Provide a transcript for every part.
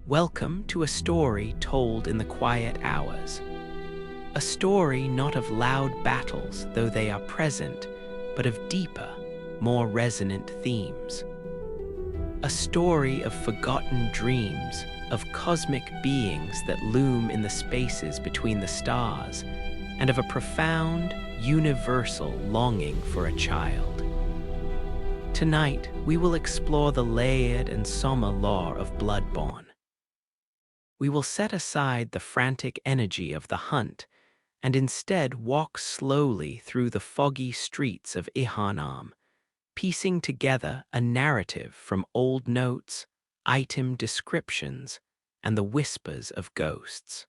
Welcome to a story told in the quiet hours. A story not of loud battles, though they are present, but of deeper, more resonant themes. A story of forgotten dreams, of cosmic beings that loom in the spaces between the stars, and of a profound, universal longing for a child. Tonight, we will explore the layered and somber lore of Bloodborne. We will set aside the frantic energy of the hunt and instead walk slowly through the foggy streets of Yharnam, piecing together a narrative from old notes, item descriptions, and the whispers of ghosts.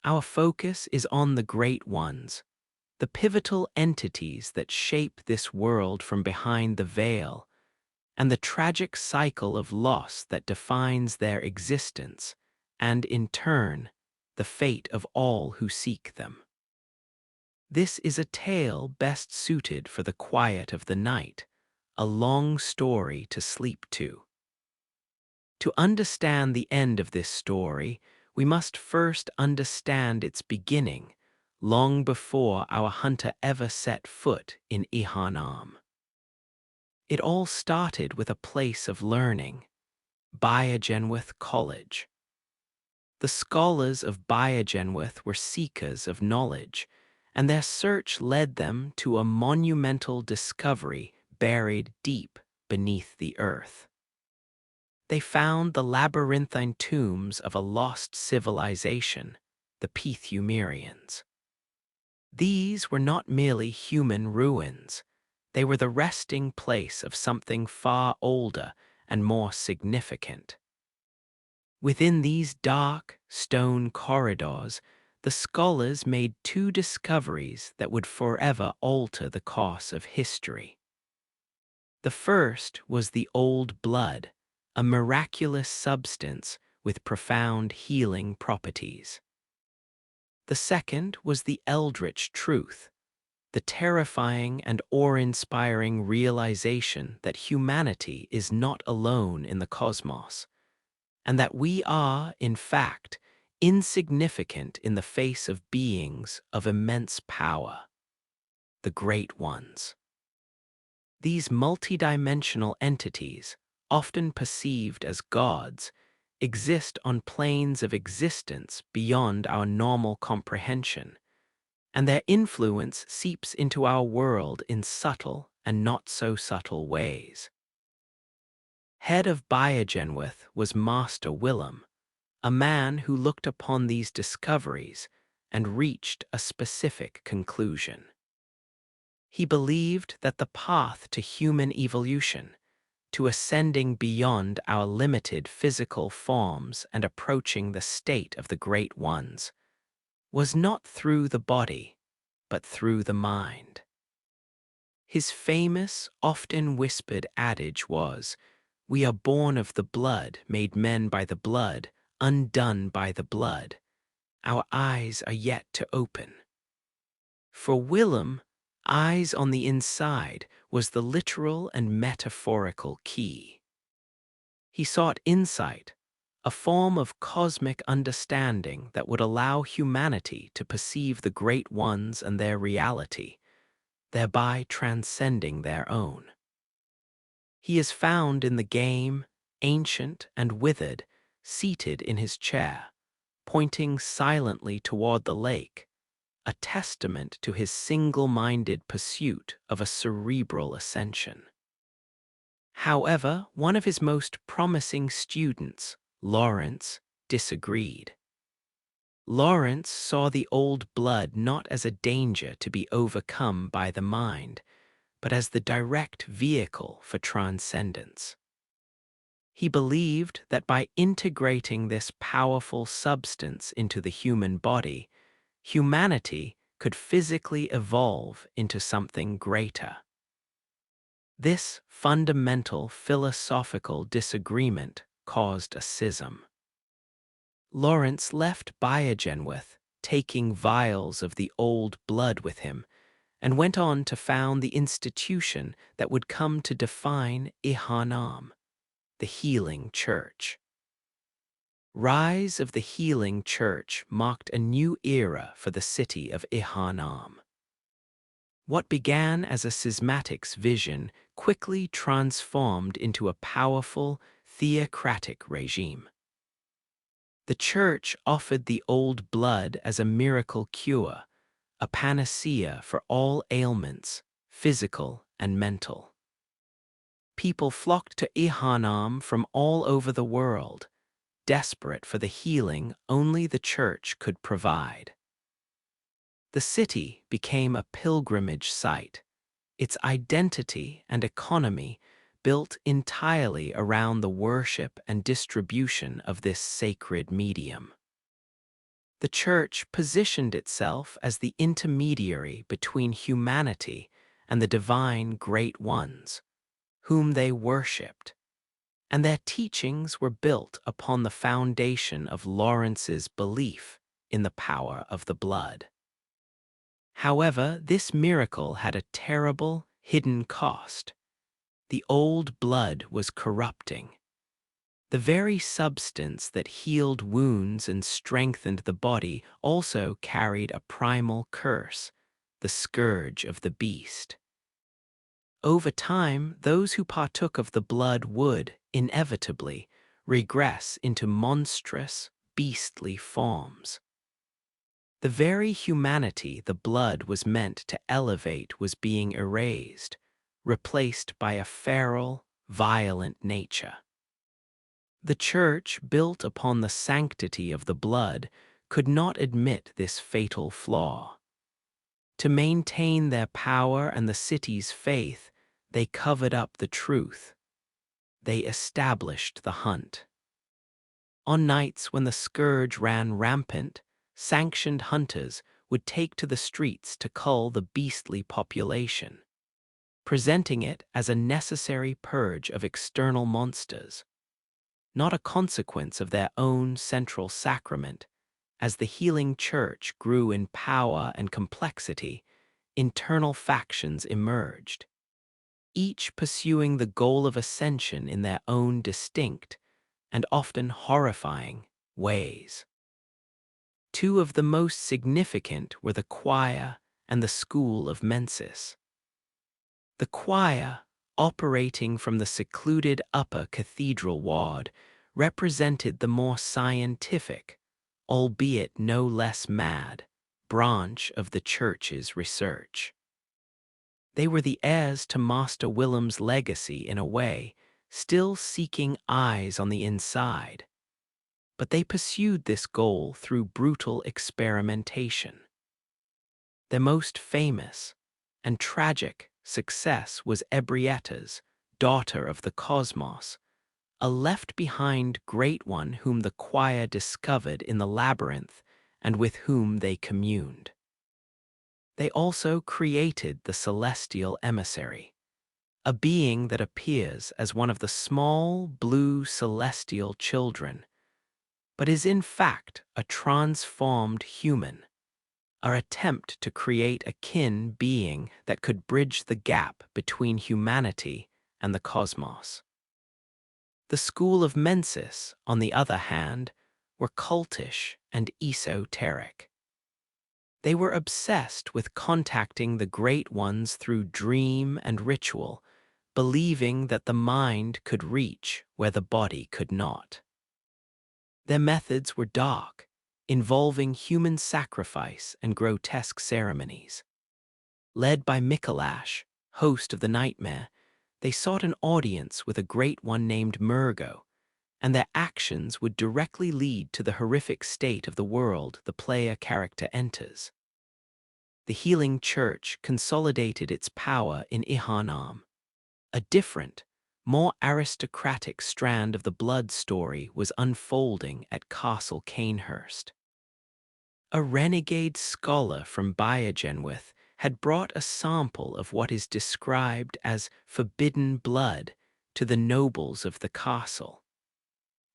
Our focus is on the Great Ones, the pivotal entities that shape this world from behind the veil, and the tragic cycle of loss that defines their existence, and in turn, the fate of all who seek them. This is a tale best suited for the quiet of the night, a long story to sleep to. To understand the end of this story, we must first understand its beginning, long before our hunter ever set foot in Yharnam. It all started with a place of learning, Biogenwith College. The scholars of Biogenwith were seekers of knowledge, and their search led them to a monumental discovery buried deep beneath the earth. They found the labyrinthine tombs of a lost civilization, the Pethumerians. These were not merely human ruins. They were the resting place of something far older and more significant. Within these dark, stone corridors, the scholars made two discoveries that would forever alter the course of history. The first was the old blood, a miraculous substance with profound healing properties. The second was the eldritch truth, the terrifying and awe-inspiring realization that humanity is not alone in the cosmos, and that we are, in fact, insignificant in the face of beings of immense power, the Great Ones. These multidimensional entities, often perceived as gods, exist on planes of existence beyond our normal comprehension, and their influence seeps into our world in subtle and not so subtle ways. Head of Biogenwith was Master Willem, a man who looked upon these discoveries and reached a specific conclusion. He believed that the path to human evolution, to ascending beyond our limited physical forms and approaching the state of the Great Ones, was not through the body, but through the mind. His famous, often whispered adage was, "We are born of the blood, made men by the blood, undone by the blood. Our eyes are yet to open." For Willem, eyes on the inside was the literal and metaphorical key. He sought insight, a form of cosmic understanding that would allow humanity to perceive the Great Ones and their reality, thereby transcending their own. He is found in the game, ancient and withered, seated in his chair, pointing silently toward the lake, a testament to his single-minded pursuit of a cerebral ascension. However, one of his most promising students, Lawrence, disagreed. Lawrence saw the old blood not as a danger to be overcome by the mind, but as the direct vehicle for transcendence. He believed that by integrating this powerful substance into the human body, humanity could physically evolve into something greater. This fundamental philosophical disagreement caused a schism. Lawrence left Biogenwith, taking vials of the old blood with him, and went on to found the institution that would come to define Yharnam, the Healing Church. rise of the healing church marked a new era for the city of Yharnam. What began as a schismatic's vision quickly transformed into a powerful, theocratic regime. The church offered the old blood as a miracle cure, a panacea for all ailments, physical and mental. People flocked to Yharnam from all over the world, desperate for the healing only the church could provide. The city became a pilgrimage site, its identity and economy built entirely around the worship and distribution of this sacred medium. The church positioned itself as the intermediary between humanity and the divine great ones, whom they worshipped, and their teachings were built upon the foundation of Lawrence's belief in the power of the blood. However, this miracle had a terrible, hidden cost. The old blood was corrupting. The very substance that healed wounds and strengthened the body also carried a primal curse, the scourge of the beast. Over time, those who partook of the blood would, inevitably, regress into monstrous, beastly forms. The very humanity the blood was meant to elevate was being erased, replaced by a feral, violent nature. The church, built upon the sanctity of the blood, could not admit this fatal flaw. To maintain their power and the city's faith, they covered up the truth. They established the hunt. On nights when the scourge ran rampant, sanctioned hunters would take to the streets to cull the beastly population, presenting it as a necessary purge of external monsters, not a consequence of their own central sacrament. As the healing church grew in power and complexity, internal factions emerged, each pursuing the goal of ascension in their own distinct and often horrifying ways. Two of the most significant were the choir and the school of Mensis. The choir, operating from the secluded upper cathedral ward, represented the more scientific, albeit no less mad, branch of the church's research. They were the heirs to Master Willem's legacy in a way, still seeking eyes on the inside. But they pursued this goal through brutal experimentation. Their most famous and tragic success was Ebrietta's, daughter of the cosmos, a left-behind great one whom the choir discovered in the labyrinth and with whom they communed. They also created the celestial emissary, a being that appears as one of the small blue celestial children, but is in fact a transformed human, our attempt to create a kin being that could bridge the gap between humanity and the cosmos. The school of Mensis, on the other hand, were cultish and esoteric. They were obsessed with contacting the great ones through dream and ritual, believing that the mind could reach where the body could not. Their methods were dark, involving human sacrifice and grotesque ceremonies. Led by Mikolash, host of the nightmare, they sought an audience with a great one named Murgo, and their actions would directly lead to the horrific state of the world the player character enters. The healing church consolidated its power in Yharnam. A different, more aristocratic strand of the blood story was unfolding at Castle Canehurst. A renegade scholar from Biogenwith had brought a sample of what is described as forbidden blood to the nobles of the castle,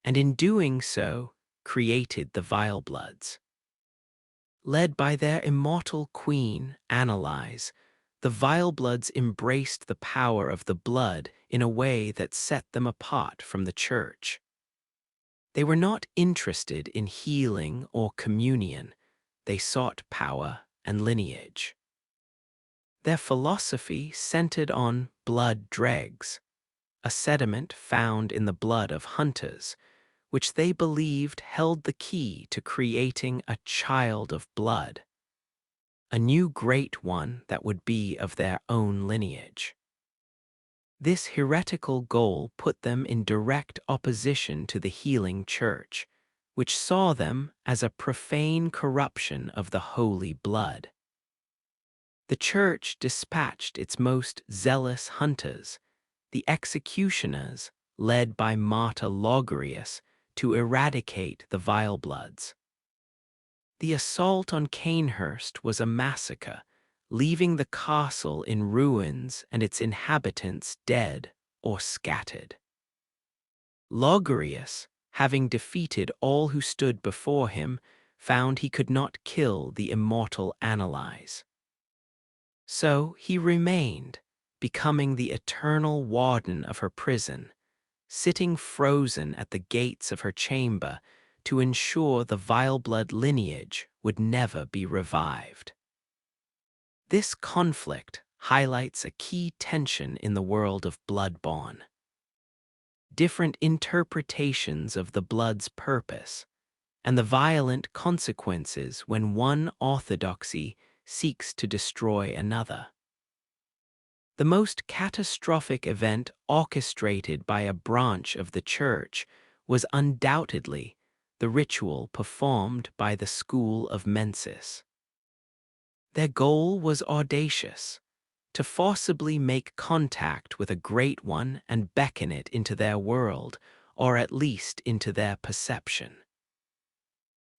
and in doing so created the Vilebloods. Led by their immortal queen, Analyze, the Vilebloods embraced the power of the blood in a way that set them apart from the church. They were not interested in healing or communion. They sought power and lineage. Their philosophy centered on blood dregs, a sediment found in the blood of hunters, which they believed held the key to creating a child of blood, a new great one that would be of their own lineage. This heretical goal put them in direct opposition to the healing church, which saw them as a profane corruption of the holy blood. The church dispatched its most zealous hunters, the executioners, led by martyr Logarius, to eradicate the vile bloods. The assault on Canehurst was a massacre, leaving the castle in ruins and its inhabitants dead or scattered. Logarius, having defeated all who stood before him, found he could not kill the immortal Analyse. So he remained, becoming the eternal warden of her prison, sitting frozen at the gates of her chamber to ensure the vile blood lineage would never be revived. This conflict highlights a key tension in the world of Bloodborne. Different interpretations of the blood's purpose, and the violent consequences when one orthodoxy seeks to destroy another. The most catastrophic event orchestrated by a branch of the church was undoubtedly the ritual performed by the school of Mensis. Their goal was audacious, to forcibly make contact with a great one and beckon it into their world, or at least into their perception.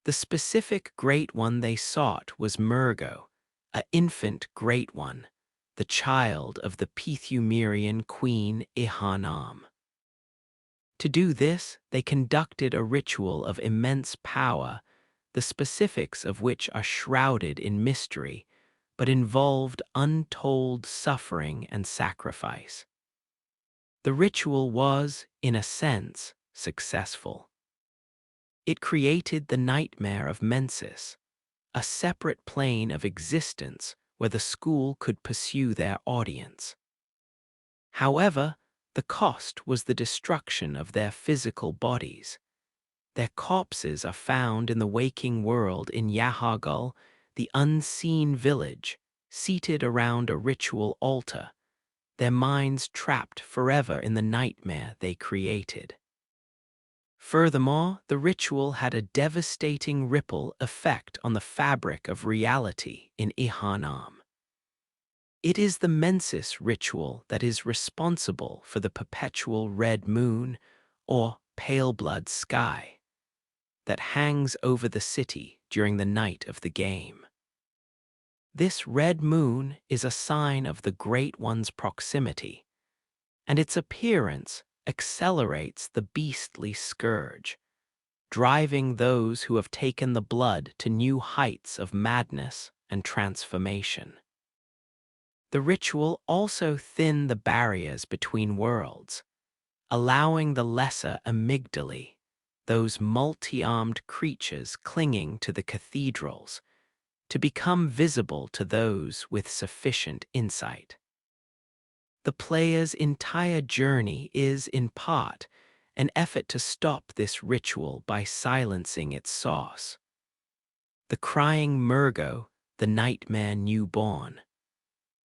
The specific great one they sought was Murgo, an infant great one, the child of the Pithumerian queen Yharnam. To do this, they conducted a ritual of immense power, the specifics of which are shrouded in mystery, but involved untold suffering and sacrifice. The ritual was, in a sense, successful. It created the nightmare of Mensis, a separate plane of existence where the school could pursue their audience. However, the cost was the destruction of their physical bodies. Their corpses are found in the waking world in Yahargul, the unseen village, seated around a ritual altar, their minds trapped forever in the nightmare they created. Furthermore, the ritual had a devastating ripple effect on the fabric of reality in Yharnam. It is the Mensis ritual that is responsible for the perpetual red moon, or pale blood sky, that hangs over the city during the night of the game. This red moon is a sign of the Great One's proximity, and its appearance accelerates the beastly scourge, driving those who have taken the blood to new heights of madness and transformation. The ritual also thinned the barriers between worlds, allowing the lesser amygdalae, those multi-armed creatures clinging to the cathedrals, to become visible to those with sufficient insight. The player's entire journey is, in part, an effort to stop this ritual by silencing its source. The crying Murgo, the nightmare newborn.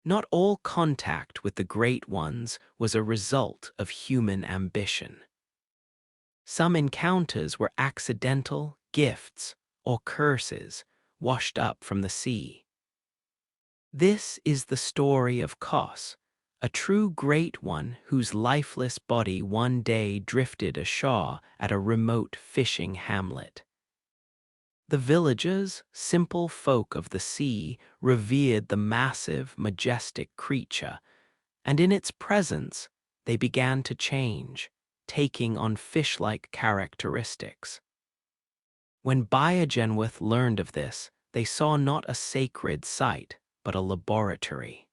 Not all contact with the Great Ones was a result of human ambition. Some encounters were accidental gifts or curses washed up from the sea. This is the story of Kos, a true Great One whose lifeless body one day drifted ashore at a remote fishing hamlet. The villagers, simple folk of the sea, revered the massive, majestic creature, and in its presence they began to change, taking on fish-like characteristics. When Biogenwith learned of this, they saw not a sacred site, but a laboratory.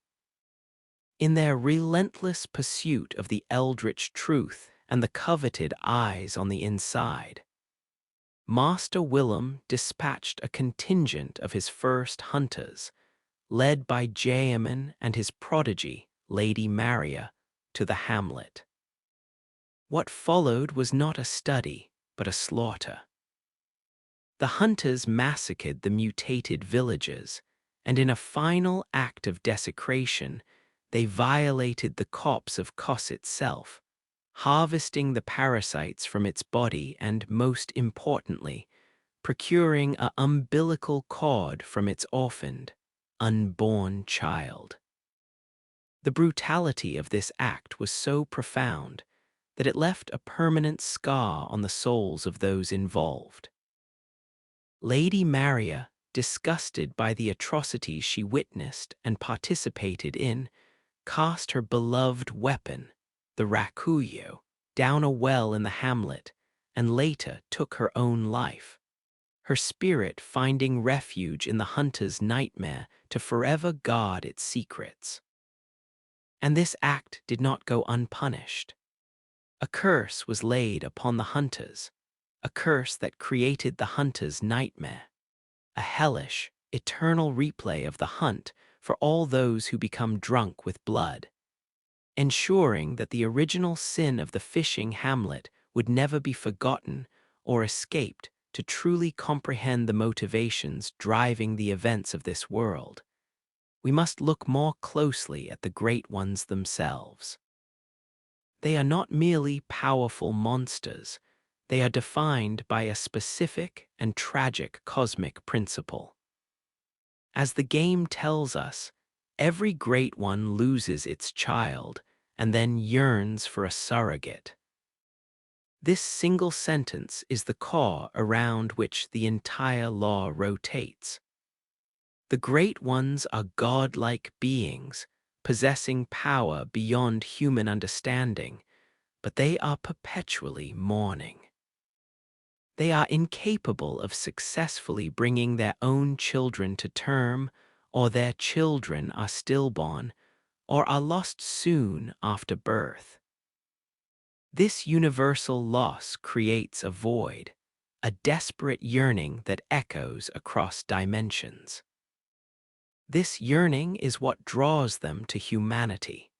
In their relentless pursuit of the eldritch truth and the coveted eyes on the inside, Master Willem dispatched a contingent of his first hunters, led by Jayaman and his prodigy, Lady Maria, to the hamlet. What followed was not a study, but a slaughter. The hunters massacred the mutated villagers, and in a final act of desecration, they violated the copse of Kos itself, harvesting the parasites from its body and, most importantly, procuring an umbilical cord from its orphaned, unborn child. The brutality of this act was so profound that it left a permanent scar on the souls of those involved. Lady Maria, disgusted by the atrocities she witnessed and participated in, cast her beloved weapon, the rakuyo, down a well in the hamlet and later took her own life, her spirit finding refuge in the hunter's nightmare to forever guard its secrets. And this act did not go unpunished. A curse was laid upon the hunters, a curse that created the hunter's nightmare, a hellish, eternal replay of the hunt for all those who become drunk with blood, ensuring that the original sin of the fishing hamlet would never be forgotten or escaped. To truly comprehend the motivations driving the events of this world, we must look more closely at the great ones themselves. They are not merely powerful monsters, they are defined by a specific and tragic cosmic principle. As the game tells us, every great one loses its child and then yearns for a surrogate. This single sentence is the core around which the entire lore rotates. The Great Ones are godlike beings, possessing power beyond human understanding, but they are perpetually mourning. They are incapable of successfully bringing their own children to term, or their children are stillborn, or are lost soon after birth. This universal loss creates a void, a desperate yearning that echoes across dimensions. This yearning is what draws them to humanity.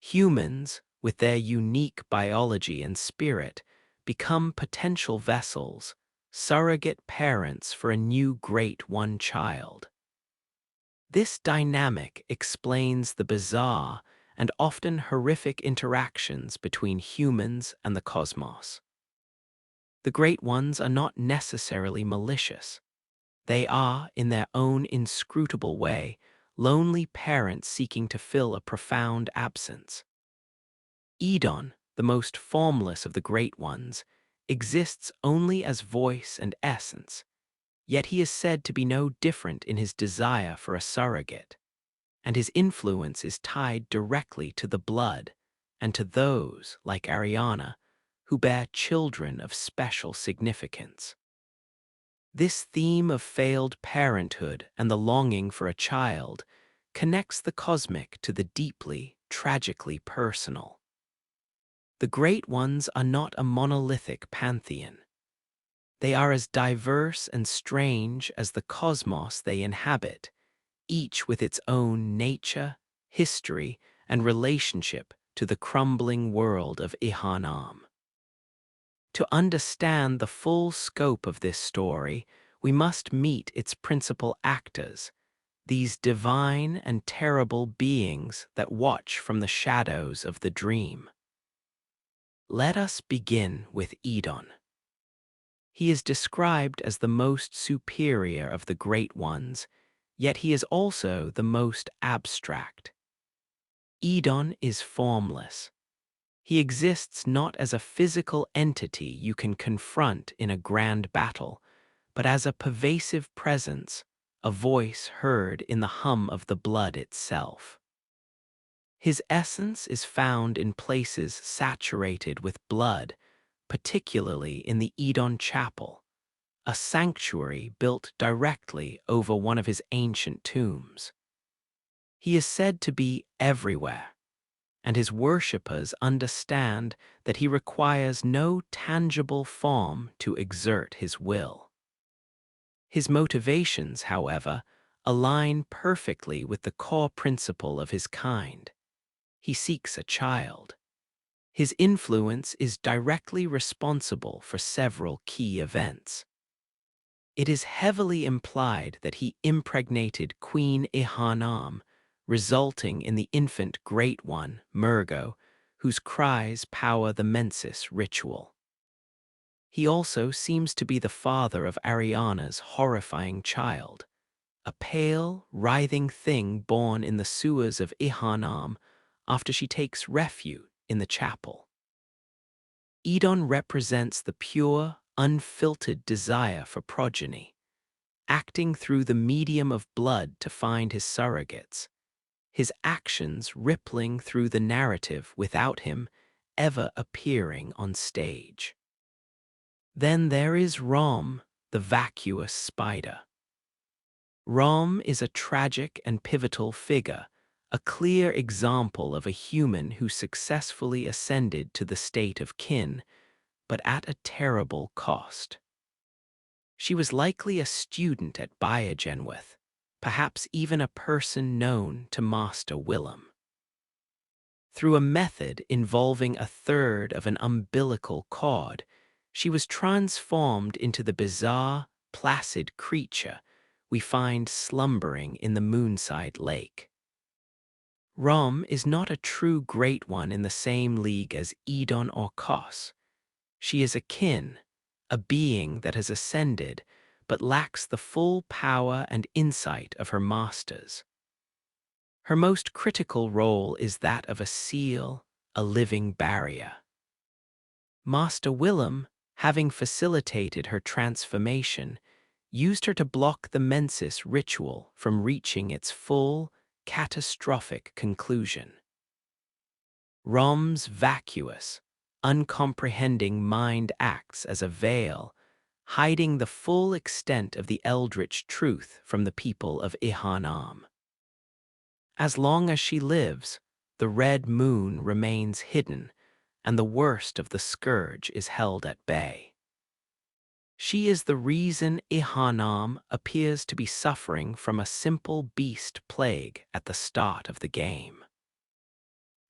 Humans, with their unique biology and spirit, become potential vessels, surrogate parents for a new Great One child. This dynamic explains the bizarre and often horrific interactions between humans and the cosmos. The Great Ones are not necessarily malicious. They are, in their own inscrutable way, lonely parents seeking to fill a profound absence. Edon, the most formless of the Great Ones, exists only as voice and essence, yet he is said to be no different in his desire for a surrogate, and his influence is tied directly to the blood and to those, like Ariana, who bear children of special significance. This theme of failed parenthood and the longing for a child connects the cosmic to the deeply, tragically personal. The Great Ones are not a monolithic pantheon. They are as diverse and strange as the cosmos they inhabit, each with its own nature, history, and relationship to the crumbling world of Yharnam. To understand the full scope of this story, we must meet its principal actors, these divine and terrible beings that watch from the shadows of the dream. Let us begin with Edon. He is described as the most superior of the Great Ones, yet he is also the most abstract. Edon is formless. He exists not as a physical entity you can confront in a grand battle, but as a pervasive presence, a voice heard in the hum of the blood itself. His essence is found in places saturated with blood, particularly in the Edon Chapel, a sanctuary built directly over one of his ancient tombs. He is said to be everywhere, and his worshippers understand that he requires no tangible form to exert his will. His motivations, however, align perfectly with the core principle of his kind. He seeks a child. His influence is directly responsible for several key events. It is heavily implied that he impregnated Queen Yharnam, resulting in the infant Great One, Murgo, whose cries power the Mensis ritual. He also seems to be the father of Ariana's horrifying child, a pale, writhing thing born in the sewers of Yharnam after she takes refuge in the chapel. Edon represents the pure, unfiltered desire for progeny, acting through the medium of blood to find his surrogates, his actions rippling through the narrative without him ever appearing on stage. Then there is Rom, the vacuous spider. Rom is a tragic and pivotal figure, a clear example of a human who successfully ascended to the state of kin, but at a terrible cost. She was likely a student at Biogenwith, perhaps even a person known to Master Willem. Through a method involving a third of an umbilical cord, she was transformed into the bizarre, placid creature we find slumbering in the Moonside Lake. Rom is not a true Great One in the same league as Edon or Kos. She is akin, a being that has ascended but lacks the full power and insight of her masters. Her most critical role is that of a seal, a living barrier. Master Willem, having facilitated her transformation, used her to block the Mensis ritual from reaching its full, catastrophic conclusion. Rom's vacuous, uncomprehending mind acts as a veil, hiding the full extent of the eldritch truth from the people of Yharnam. As long as she lives, the red moon remains hidden, and the worst of the scourge is held at bay. She is the reason Yharnam appears to be suffering from a simple beast plague at the start of the game.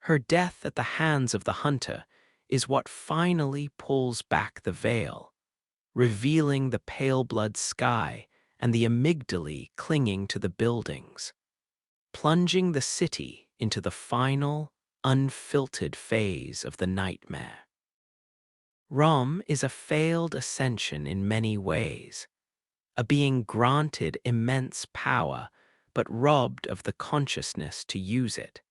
Her death at the hands of the hunter is what finally pulls back the veil, revealing the pale blood sky and the amygdalae clinging to the buildings, plunging the city into the final, unfiltered phase of the nightmare. Rom is a failed ascension in many ways, a being granted immense power but robbed of the consciousness to use it,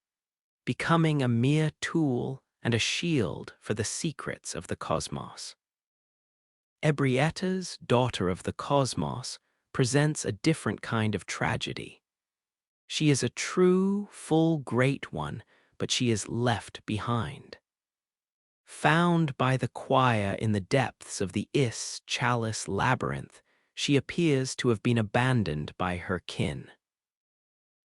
becoming a mere tool and a shield for the secrets of the cosmos. Ebrietta's Daughter of the Cosmos presents a different kind of tragedy. She is a true, full Great One, but she is left behind. Found by the choir in the depths of the Chalice labyrinth, she appears to have been abandoned by her kin.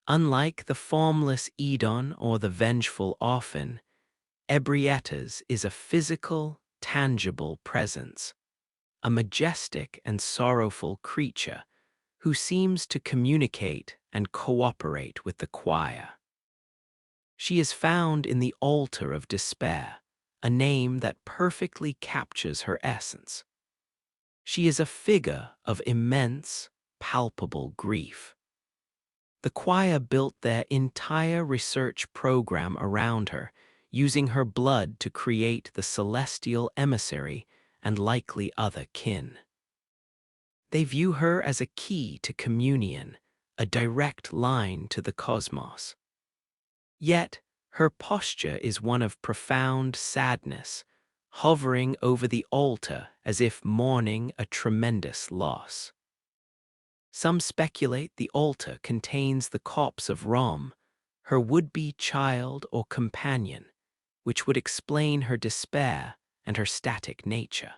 Unlike the formless Edon or the vengeful Orphan, Ebrietta's is a physical, tangible presence, a majestic and sorrowful creature who seems to communicate and cooperate with the choir. She is found in the Altar of Despair, a name that perfectly captures her essence. She is a figure of immense, palpable grief. The choir built their entire research program around her, using her blood to create the celestial emissary and likely other kin. They view her as a key to communion, a direct line to the cosmos. Yet, her posture is one of profound sadness, hovering over the altar as if mourning a tremendous loss. Some speculate the altar contains the corpse of Rom, her would-be child or companion, which would explain her despair and her static nature.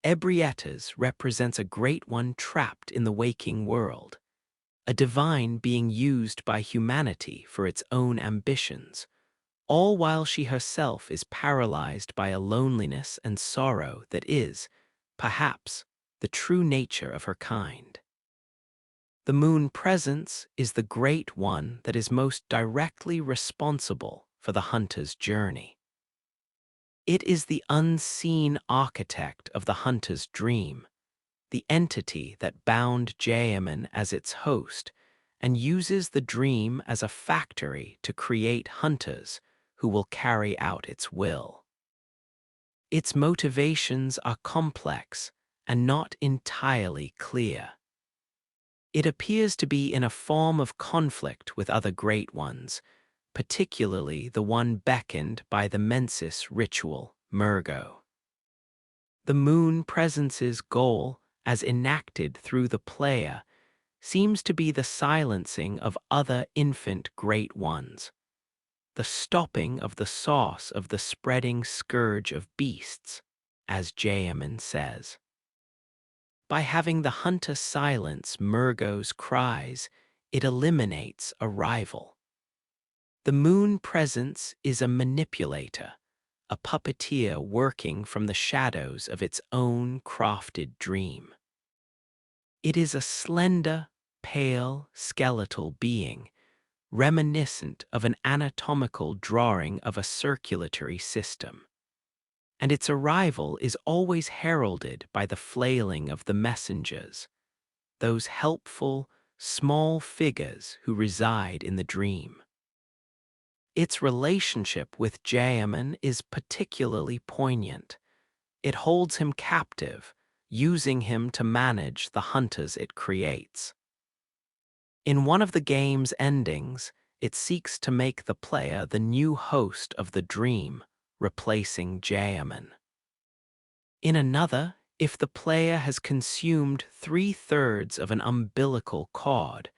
Ebrietta's represents a Great One trapped in the waking world, a divine being used by humanity for its own ambitions, all while she herself is paralyzed by a loneliness and sorrow that is, perhaps, the true nature of her kind. The moon presence is the great one that is most directly responsible for the hunter's journey. It is the unseen architect of the hunter's dream, the entity that bound Jayaman as its host and uses the dream as a factory to create hunters who will carry out its will. Its motivations are complex and not entirely clear. It appears to be in a form of conflict with other great ones, particularly the one beckoned by the mensis ritual, Murgo. The moon presence's goal, as enacted through the player, seems to be the silencing of other infant great ones, the stopping of the source of the spreading scourge of beasts, as Jayaman says. By having the hunter silence Murgo's cries, it eliminates a rival. The moon presence is a manipulator, a puppeteer working from the shadows of its own crafted dream. It is a slender, pale, skeletal being, reminiscent of an anatomical drawing of a circulatory system. And its arrival is always heralded by the flailing of the messengers, those helpful, small figures who reside in the dream. Its relationship with Jayaman is particularly poignant. It holds him captive, using him to manage the hunters it creates. In one of the game's endings, it seeks to make the player the new host of the dream, replacing Jayaman. In another, if the player has consumed 3/3 of an umbilical cord,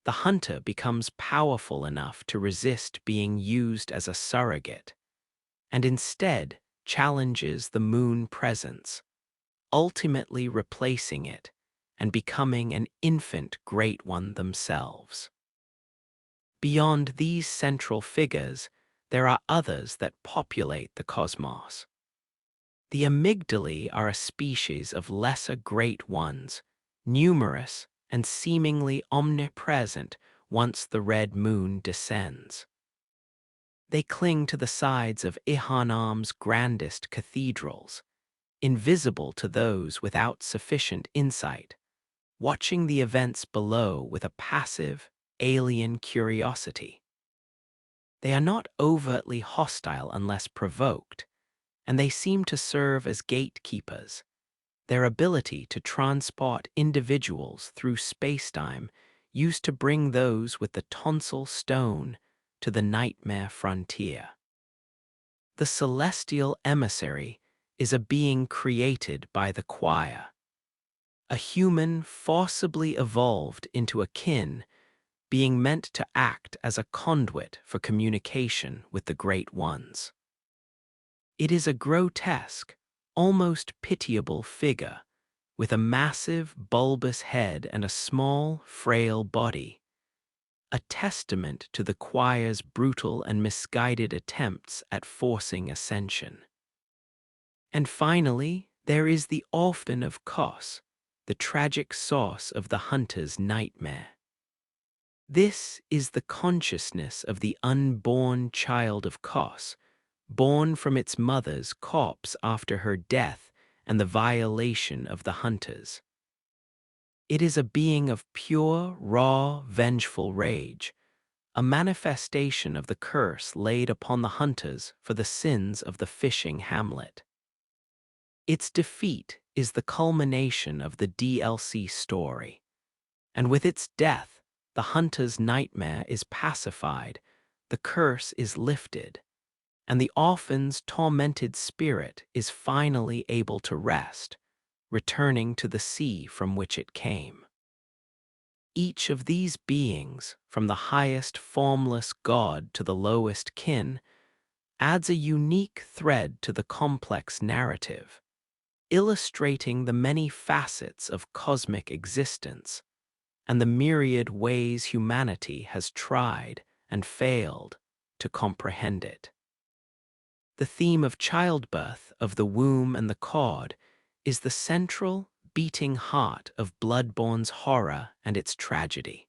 the hunter becomes powerful enough to resist being used as a surrogate, and instead challenges the moon presence, ultimately replacing it and becoming an infant great one themselves. Beyond these central figures, there are others that populate the cosmos. The amygdalae are a species of lesser great ones, numerous and seemingly omnipresent once the red moon descends. They cling to the sides of Yharnam's grandest cathedrals, invisible to those without sufficient insight, watching the events below with a passive, alien curiosity. They are not overtly hostile unless provoked, and they seem to serve as gatekeepers. Their ability to transport individuals through spacetime used to bring those with the tonsil stone to the nightmare frontier. The celestial emissary is a being created by the choir, a human forcibly evolved into a kin, being meant to act as a conduit for communication with the great ones. It is a grotesque, almost pitiable figure, with a massive, bulbous head and a small, frail body, a testament to the choir's brutal and misguided attempts at forcing ascension. And finally, there is the Orphan of Kos, the tragic source of the hunter's nightmare. This is the consciousness of the unborn child of Kos, born from its mother's corpse after her death and the violation of the hunters. It is a being of pure, raw, vengeful rage, a manifestation of the curse laid upon the hunters for the sins of the fishing hamlet. Its defeat is the culmination of the DLC story, and with its death, the hunter's nightmare is pacified, the curse is lifted, and the orphan's tormented spirit is finally able to rest, returning to the sea from which it came. Each of these beings, from the highest formless god to the lowest kin, adds a unique thread to the complex narrative, illustrating the many facets of cosmic existence and the myriad ways humanity has tried and failed to comprehend it. The theme of childbirth, of the womb and the cod, is the central, beating heart of Bloodborne's horror and its tragedy.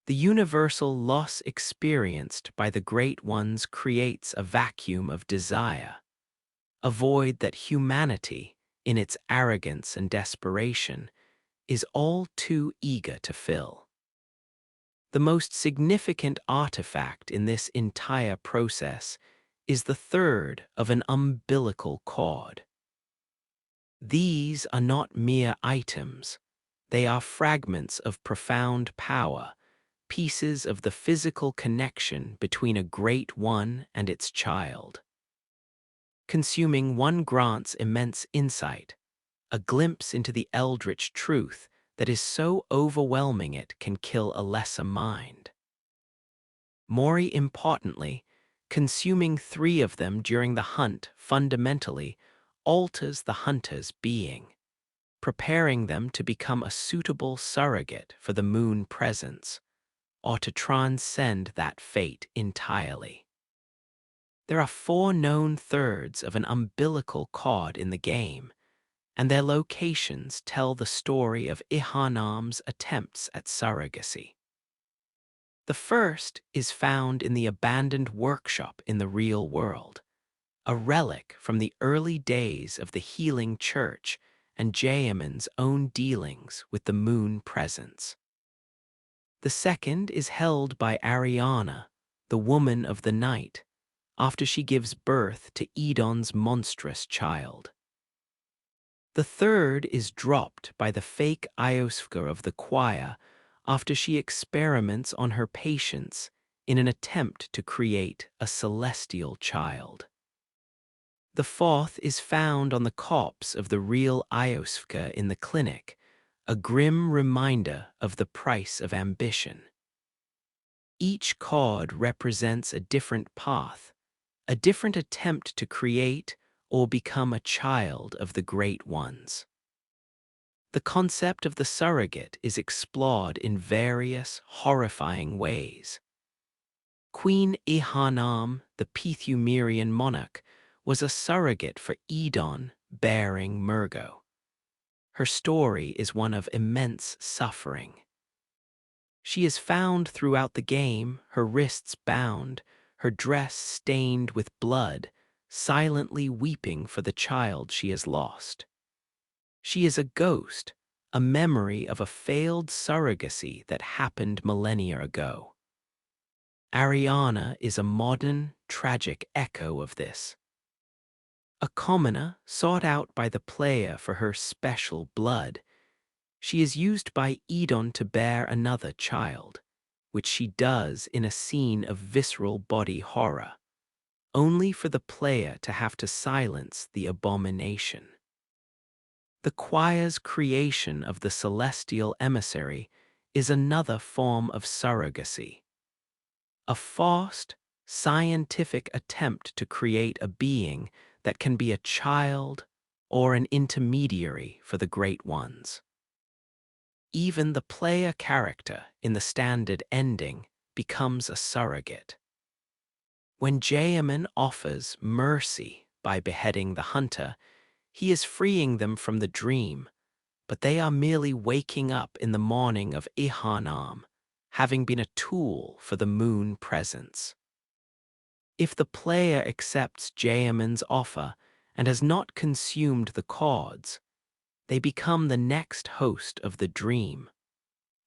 The universal loss experienced by the Great Ones creates a vacuum of desire, a void that humanity, in its arrogance and desperation, is all too eager to fill. The most significant artifact in this entire process is the third of an umbilical cord. These are not mere items, they are fragments of profound power, pieces of the physical connection between a great one and its child. Consuming one grants immense insight, a glimpse into the eldritch truth that is so overwhelming it can kill a lesser mind. More importantly, consuming 3 of them during the hunt fundamentally alters the hunter's being, preparing them to become a suitable surrogate for the moon presence, or to transcend that fate entirely. There are 4 known thirds of an umbilical cord in the game, and their locations tell the story of Yharnam's attempts at surrogacy. The first is found in the abandoned workshop in the real world, a relic from the early days of the healing church and Jayaman's own dealings with the moon presence. The second is held by Ariana, the woman of the night, after she gives birth to Edon's monstrous child. The third is dropped by the fake Iosfka of the choir after she experiments on her patients in an attempt to create a celestial child. The fourth is found on the corpse of the real Iosfka in the clinic, a grim reminder of the price of ambition. Each cord represents a different path, a different attempt to create or become a child of the Great Ones. The concept of the surrogate is explored in various, horrifying ways. Queen Yharnam, the Pithumerian monarch, was a surrogate for Edon bearing Murgo. Her story is one of immense suffering. She is found throughout the game, her wrists bound, her dress stained with blood, silently weeping for the child she has lost. She is a ghost, a memory of a failed surrogacy that happened millennia ago. Ariana is a modern, tragic echo of this. A commoner sought out by the player for her special blood, she is used by Edon to bear another child, which she does in a scene of visceral body horror, only for the player to have to silence the abomination. The choir's creation of the celestial emissary is another form of surrogacy. A forced, scientific attempt to create a being that can be a child or an intermediary for the Great Ones. Even the player character in the standard ending becomes a surrogate. When Jayaman offers mercy by beheading the hunter, he is freeing them from the dream, but they are merely waking up in the morning of Yharnam, having been a tool for the moon presence. If the player accepts Jayaman's offer and has not consumed the cords, they become the next host of the dream,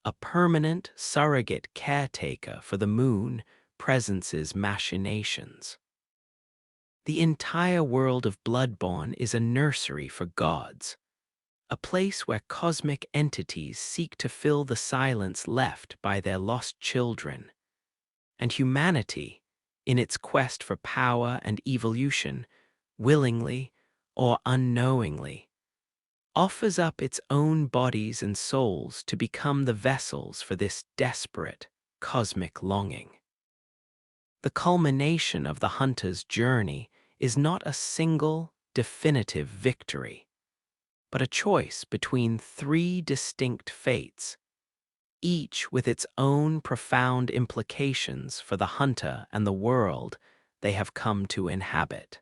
a permanent surrogate caretaker for the moon presence's machinations. The entire world of Bloodborne is a nursery for gods, a place where cosmic entities seek to fill the silence left by their lost children, and humanity, in its quest for power and evolution, willingly or unknowingly, offers up its own bodies and souls to become the vessels for this desperate, cosmic longing. The culmination of the hunter's journey is not a single, definitive victory, but a choice between 3 distinct fates, each with its own profound implications for the hunter and the world they have come to inhabit.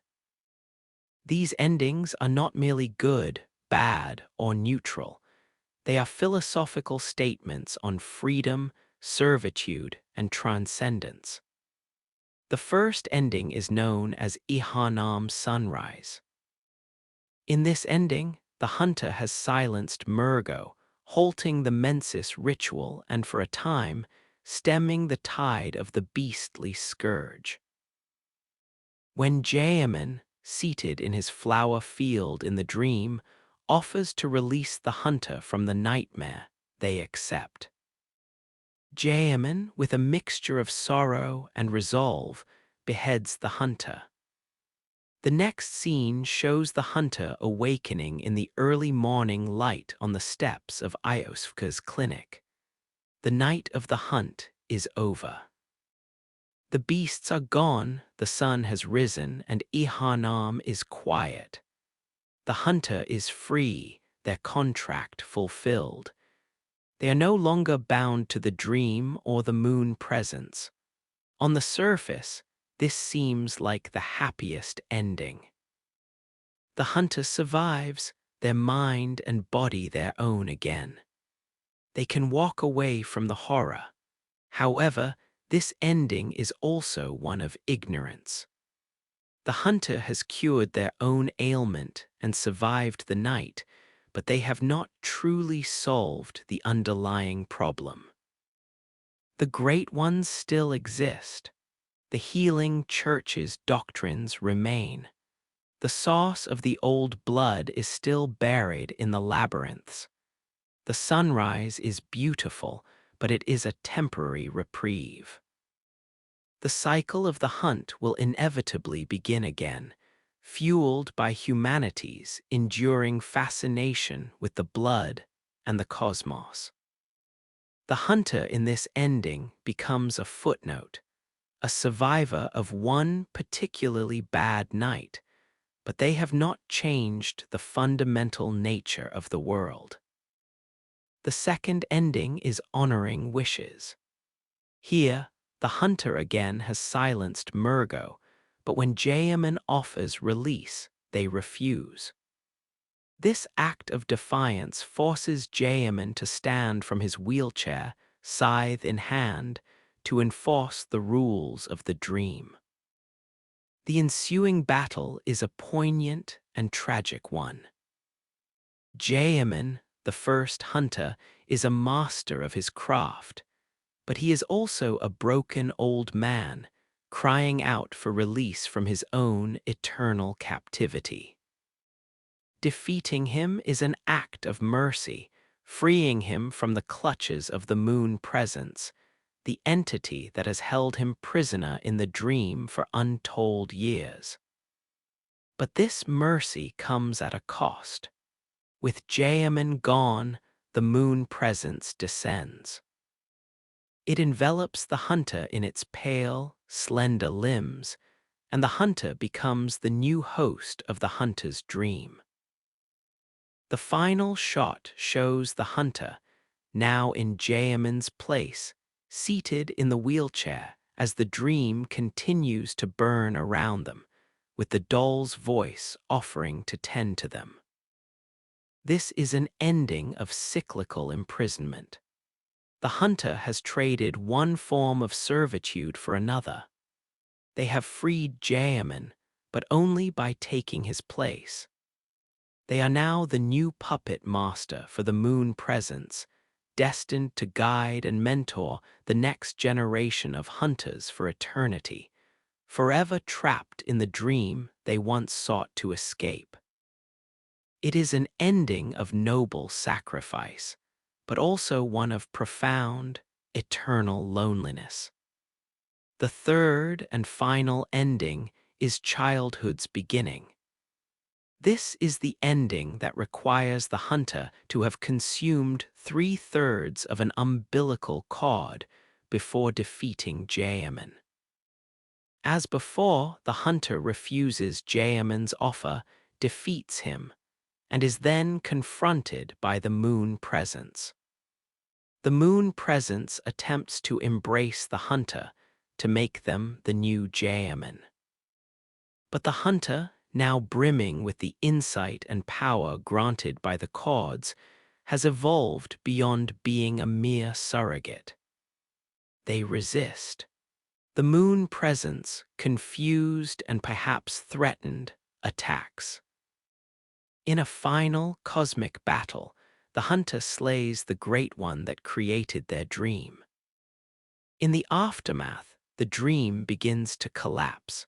These endings are not merely good, bad, or neutral. They are philosophical statements on freedom, servitude, and transcendence. The first ending is known as Yharnam sunrise. In this ending, the hunter has silenced Murgo, halting the mensis ritual and for a time, stemming the tide of the beastly scourge. When Jayaman, seated in his flower field in the dream, offers to release the hunter from the nightmare, they accept. Jayaman, with a mixture of sorrow and resolve, beheads the hunter. The next scene shows the hunter awakening in the early morning light on the steps of Iosfka's clinic. The night of the hunt is over. The beasts are gone, the sun has risen, and Yharnam is quiet. The hunter is free, their contract fulfilled. They are no longer bound to the dream or the moon presence. On the surface, this seems like the happiest ending. The hunter survives, their mind and body their own again. They can walk away from the horror. However, this ending is also one of ignorance. The hunter has cured their own ailment and survived the night, but they have not truly solved the underlying problem. The great ones still exist. The healing church's doctrines remain. The sauce of the old blood is still buried in the labyrinths. The sunrise is beautiful, but it is a temporary reprieve. The cycle of the hunt will inevitably begin again, fueled by humanity's enduring fascination with the blood and the cosmos. The hunter in this ending becomes a footnote, a survivor of one particularly bad night, but they have not changed the fundamental nature of the world. The second ending is honoring wishes. Here, the hunter again has silenced Murgo, but when Jayaman offers release, they refuse. This act of defiance forces Jayaman to stand from his wheelchair, scythe in hand, to enforce the rules of the dream. The ensuing battle is a poignant and tragic one. Jayaman, the first hunter, is a master of his craft, but he is also a broken old man, crying out for release from his own eternal captivity. Defeating him is an act of mercy, freeing him from the clutches of the moon presence, the entity that has held him prisoner in the dream for untold years. But this mercy comes at a cost. With Jayaman gone, the moon presence descends. It envelops the hunter in its pale, slender limbs, and the hunter becomes the new host of the hunter's dream. The final shot shows the hunter, now in Jayaman's place, seated in the wheelchair as the dream continues to burn around them, with the doll's voice offering to tend to them. This is an ending of cyclical imprisonment. The hunter has traded one form of servitude for another. They have freed Jayaman, but only by taking his place. They are now the new puppet master for the moon presence, destined to guide and mentor the next generation of hunters for eternity, forever trapped in the dream they once sought to escape. It is an ending of noble sacrifice, but also one of profound, eternal loneliness. The third and final ending is childhood's beginning. This is the ending that requires the hunter to have consumed 3/3 of an umbilical cord before defeating Jayaman. As before, the hunter refuses Jayaman's offer, defeats him, and is then confronted by the moon presence. The moon presence attempts to embrace the hunter, to make them the new Jayaman. But the hunter, now brimming with the insight and power granted by the gods, has evolved beyond being a mere surrogate. They resist. The moon presence, confused and perhaps threatened, attacks. In a final cosmic battle, the hunter slays the great one that created their dream. In the aftermath, the dream begins to collapse.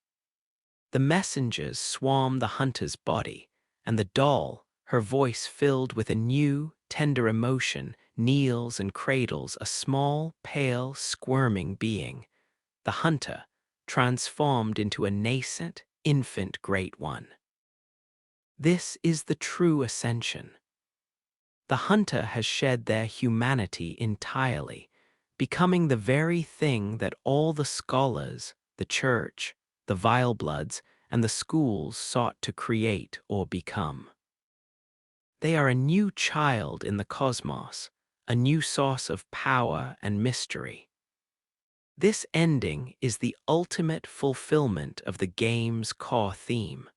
The messengers swarm the hunter's body, and the doll, her voice filled with a new, tender emotion, kneels and cradles a small, pale, squirming being, the hunter, transformed into a nascent, infant great one. This is the true ascension. The hunter has shed their humanity entirely, becoming the very thing that all the scholars, the church, the vilebloods, and the schools sought to create or become. They are a new child in the cosmos, a new source of power and mystery. This ending is the ultimate fulfillment of the game's core theme.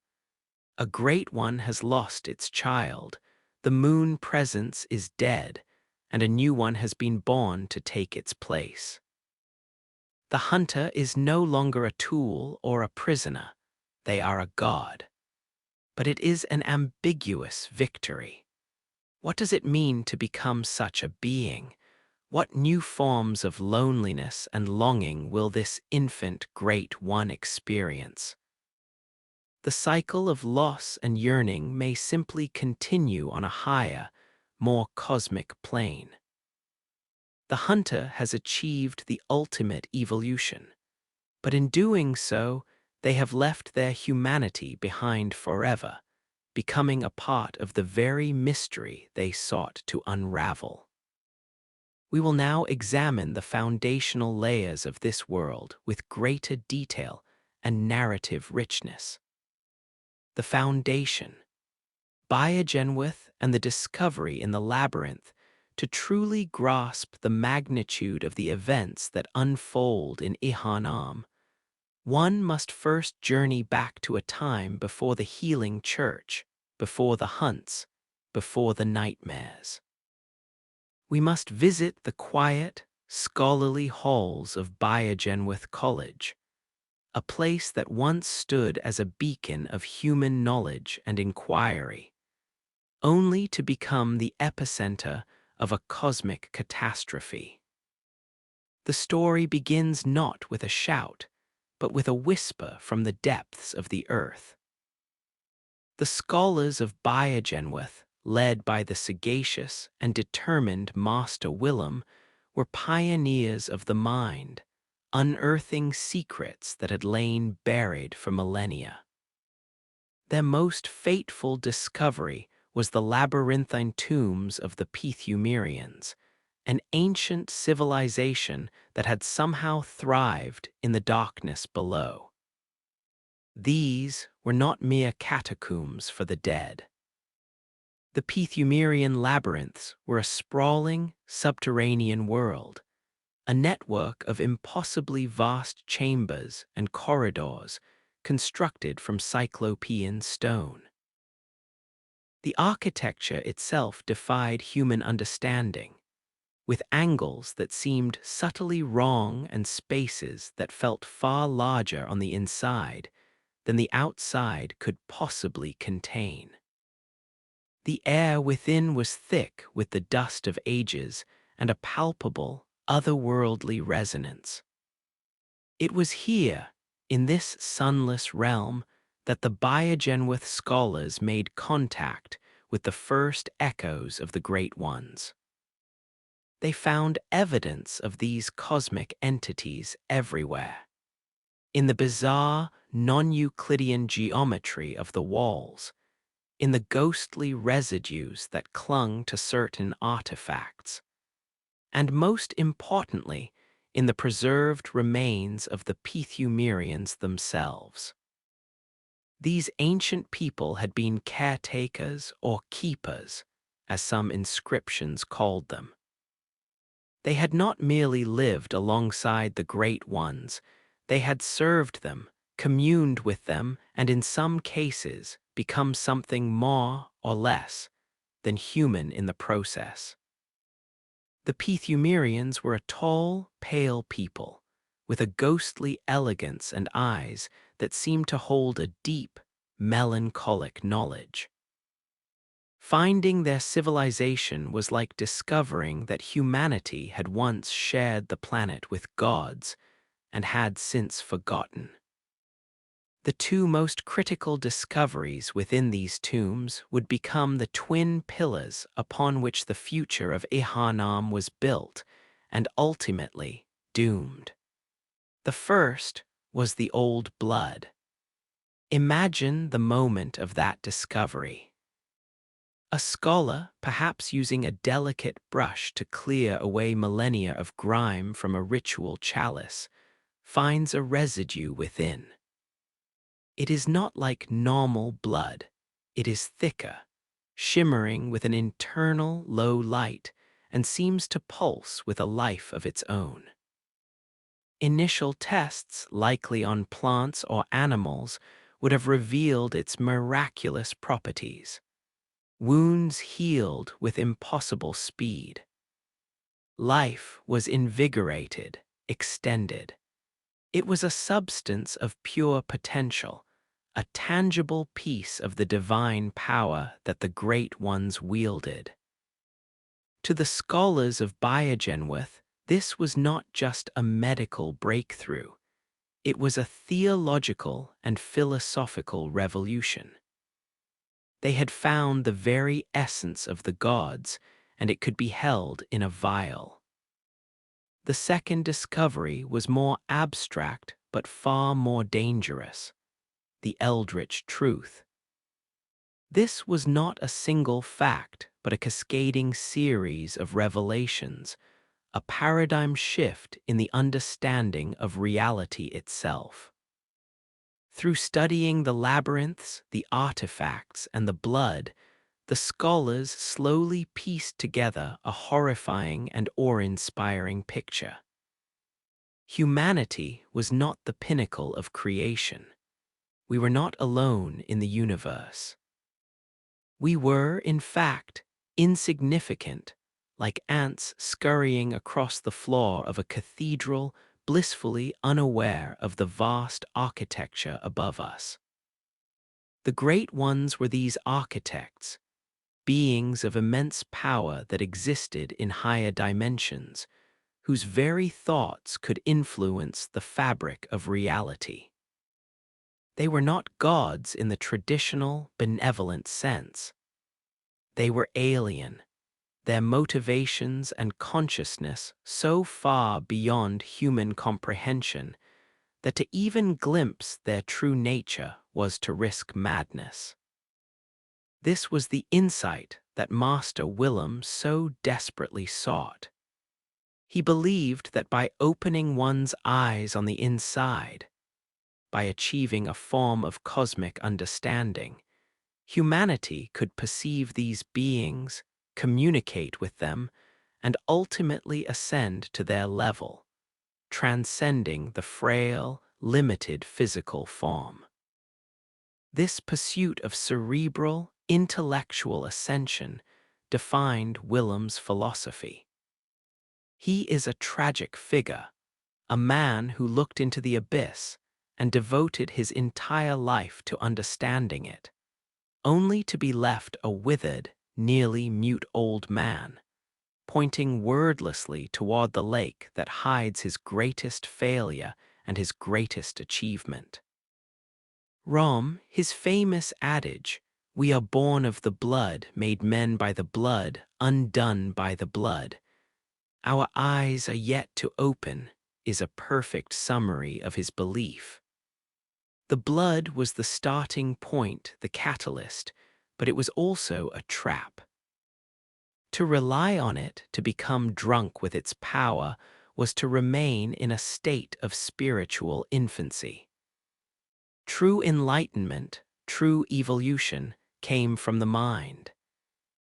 A great one has lost its child, the moon presence is dead, and a new one has been born to take its place. The hunter is no longer a tool or a prisoner, they are a god. But it is an ambiguous victory. What does it mean to become such a being? What new forms of loneliness and longing will this infant great one experience? The cycle of loss and yearning may simply continue on a higher, more cosmic plane. The hunter has achieved the ultimate evolution, but in doing so, they have left their humanity behind forever, becoming a part of the very mystery they sought to unravel. We will now examine the foundational layers of this world with greater detail and narrative richness. The foundation, Biogenwith and the discovery in the labyrinth. To truly grasp the magnitude of the events that unfold in Yharnam, one must first journey back to a time before the healing church, before the hunts, before the nightmares. We must visit the quiet, scholarly halls of Biogenwith College, a place that once stood as a beacon of human knowledge and inquiry, only to become the epicenter of a cosmic catastrophe. The story begins not with a shout, but with a whisper from the depths of the earth. The scholars of Biogenwith, led by the sagacious and determined Master Willem, were pioneers of the mind, unearthing secrets that had lain buried for millennia. Their most fateful discovery was the labyrinthine tombs of the Pithumerians, an ancient civilization that had somehow thrived in the darkness below. These were not mere catacombs for the dead. The Pithumerian labyrinths were a sprawling, subterranean world, a network of impossibly vast chambers and corridors constructed from cyclopean stone. The architecture itself defied human understanding, with angles that seemed subtly wrong and spaces that felt far larger on the inside than the outside could possibly contain. The air within was thick with the dust of ages and a palpable, otherworldly resonance. It was here, in this sunless realm, that the Biogenwith scholars made contact with the first echoes of the Great Ones. They found evidence of these cosmic entities everywhere. In the bizarre, non-Euclidean geometry of the walls, in the ghostly residues that clung to certain artifacts, and most importantly, in the preserved remains of the Pithumerians themselves. These ancient people had been caretakers or keepers, as some inscriptions called them. They had not merely lived alongside the great ones, they had served them, communed with them, and in some cases become something more or less than human in the process. The Pethumerians were a tall, pale people, with a ghostly elegance and eyes that seemed to hold a deep, melancholic knowledge. Finding their civilization was like discovering that humanity had once shared the planet with gods and had since forgotten. The two most critical discoveries within these tombs would become the twin pillars upon which the future of Yharnam was built and ultimately doomed. The first was the old blood. Imagine the moment of that discovery. A scholar, perhaps using a delicate brush to clear away millennia of grime from a ritual chalice, finds a residue within. It is not like normal blood. It is thicker, shimmering with an internal low light, and seems to pulse with a life of its own. Initial tests, likely on plants or animals, would have revealed its miraculous properties. Wounds healed with impossible speed. Life was invigorated, extended. It was a substance of pure potential, a tangible piece of the divine power that the great ones wielded. To the scholars of Biogenwith, this was not just a medical breakthrough. It was a theological and philosophical revolution. They had found the very essence of the gods, and it could be held in a vial. The second discovery was more abstract but far more dangerous: the eldritch truth. This was not a single fact, but a cascading series of revelations, a paradigm shift in the understanding of reality itself. Through studying the labyrinths, the artifacts, and the blood, the scholars slowly pieced together a horrifying and awe-inspiring picture. Humanity was not the pinnacle of creation. We were not alone in the universe. We were, in fact, insignificant, like ants scurrying across the floor of a cathedral, blissfully unaware of the vast architecture above us. The great ones were these architects, beings of immense power that existed in higher dimensions, whose very thoughts could influence the fabric of reality. They were not gods in the traditional, benevolent sense. They were alien, their motivations and consciousness so far beyond human comprehension that to even glimpse their true nature was to risk madness. This was the insight that Master Willem so desperately sought. He believed that by opening one's eyes on the inside, by achieving a form of cosmic understanding, humanity could perceive these beings, communicate with them, and ultimately ascend to their level, transcending the frail, limited physical form. This pursuit of cerebral, intellectual ascension defined Willem's philosophy. He is a tragic figure, a man who looked into the abyss and devoted his entire life to understanding it, only to be left a withered, nearly mute old man, pointing wordlessly toward the lake that hides his greatest failure and his greatest achievement. His famous adage, "We are born of the blood, made men by the blood, undone by the blood. Our eyes are yet to open," is a perfect summary of his belief. The blood was the starting point, the catalyst, but it was also a trap. To rely on it, to become drunk with its power, was to remain in a state of spiritual infancy. True enlightenment, true evolution, came from the mind.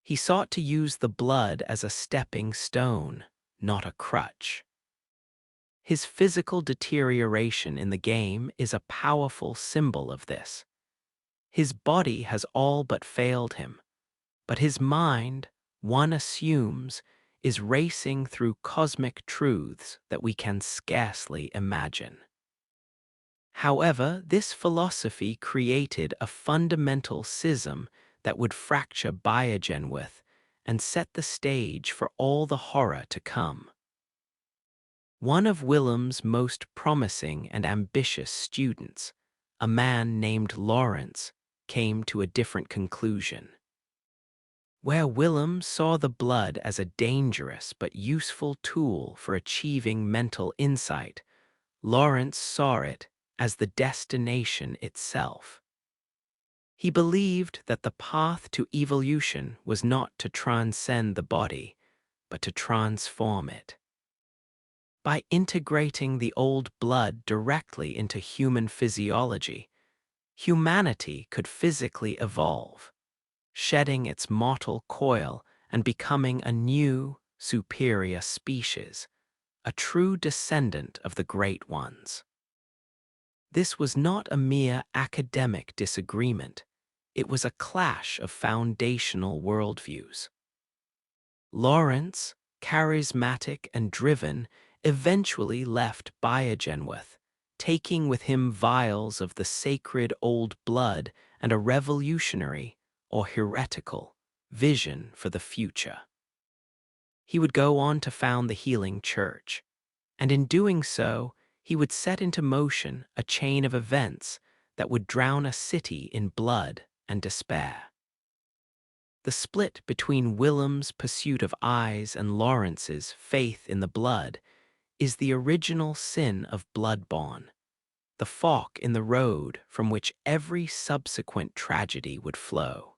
He sought to use the blood as a stepping stone, not a crutch. His physical deterioration in the game is a powerful symbol of this. His body has all but failed him, but his mind, one assumes, is racing through cosmic truths that we can scarcely imagine. However, this philosophy created a fundamental schism that would fracture Biogenwith and set the stage for all the horror to come. One of Willem's most promising and ambitious students, a man named Lawrence, came to a different conclusion. Where Willem saw the blood as a dangerous but useful tool for achieving mental insight, Lawrence saw it as the destination itself. He believed that the path to evolution was not to transcend the body, but to transform it. By integrating the old blood directly into human physiology, humanity could physically evolve, shedding its mortal coil and becoming a new, superior species, a true descendant of the Great Ones. This was not a mere academic disagreement. It was a clash of foundational worldviews. Lawrence, charismatic and driven, eventually left Biogenwith, taking with him vials of the sacred old blood and a revolutionary, or heretical, vision for the future. He would go on to found the Healing Church, and in doing so, he would set into motion a chain of events that would drown a city in blood and despair. The split between Willem's pursuit of eyes and Lawrence's faith in the blood is the original sin of Bloodborne, the fork in the road from which every subsequent tragedy would flow.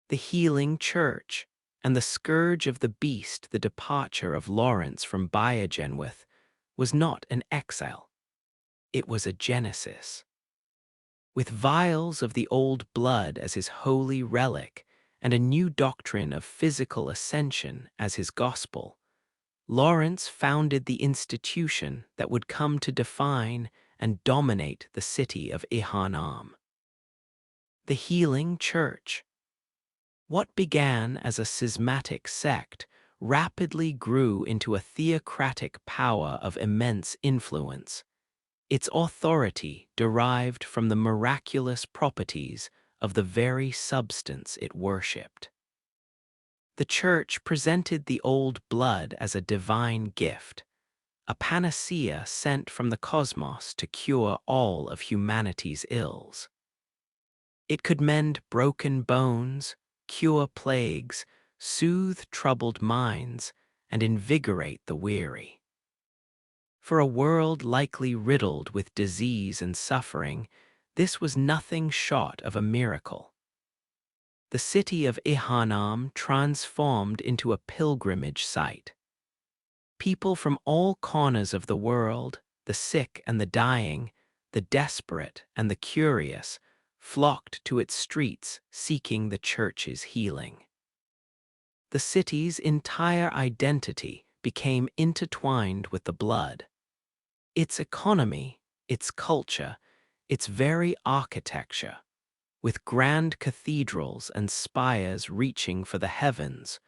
The Healing Church and the scourge of the beast, the departure of Lawrence from Biogenwith, was not an exile. It was a genesis. With vials of the old blood as his holy relic and a new doctrine of physical ascension as his gospel, Lawrence founded the institution that would come to define and dominate the city of Yharnam. The Healing Church. What began as a schismatic sect rapidly grew into a theocratic power of immense influence, its authority derived from the miraculous properties of the very substance it worshipped. The Church presented the old blood as a divine gift, a panacea sent from the cosmos to cure all of humanity's ills. It could mend broken bones, cure plagues, soothe troubled minds, and invigorate the weary. For a world likely riddled with disease and suffering, this was nothing short of a miracle. The city of Yharnam transformed into a pilgrimage site. People from all corners of the world, the sick and the dying, the desperate and the curious, flocked to its streets seeking the church's healing. The city's entire identity became intertwined with the blood. Its economy, its culture, its very architecture, with grand cathedrals and spires reaching for the heavens,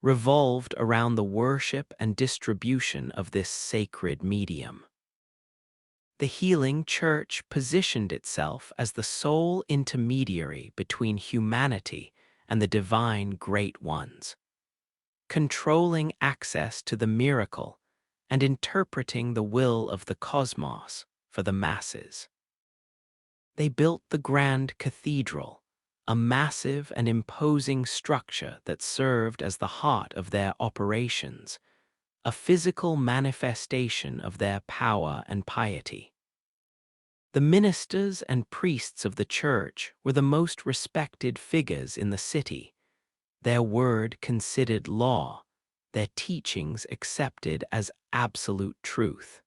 revolved around the worship and distribution of this sacred medium. The Healing Church positioned itself as the sole intermediary between humanity and the divine Great Ones, controlling access to the miracle and interpreting the will of the cosmos for the masses. They built the Grand Cathedral, a massive and imposing structure that served as the heart of their operations, a physical manifestation of their power and piety. The ministers and priests of the church were the most respected figures in the city, their word considered law, their teachings accepted as absolute truth.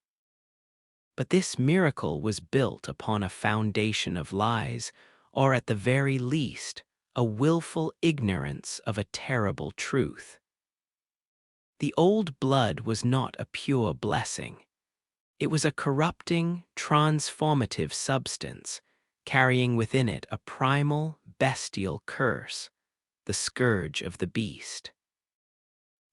But this miracle was built upon a foundation of lies, or at the very least, a willful ignorance of a terrible truth. The old blood was not a pure blessing. It was a corrupting, transformative substance, carrying within it a primal, bestial curse, the scourge of the beast.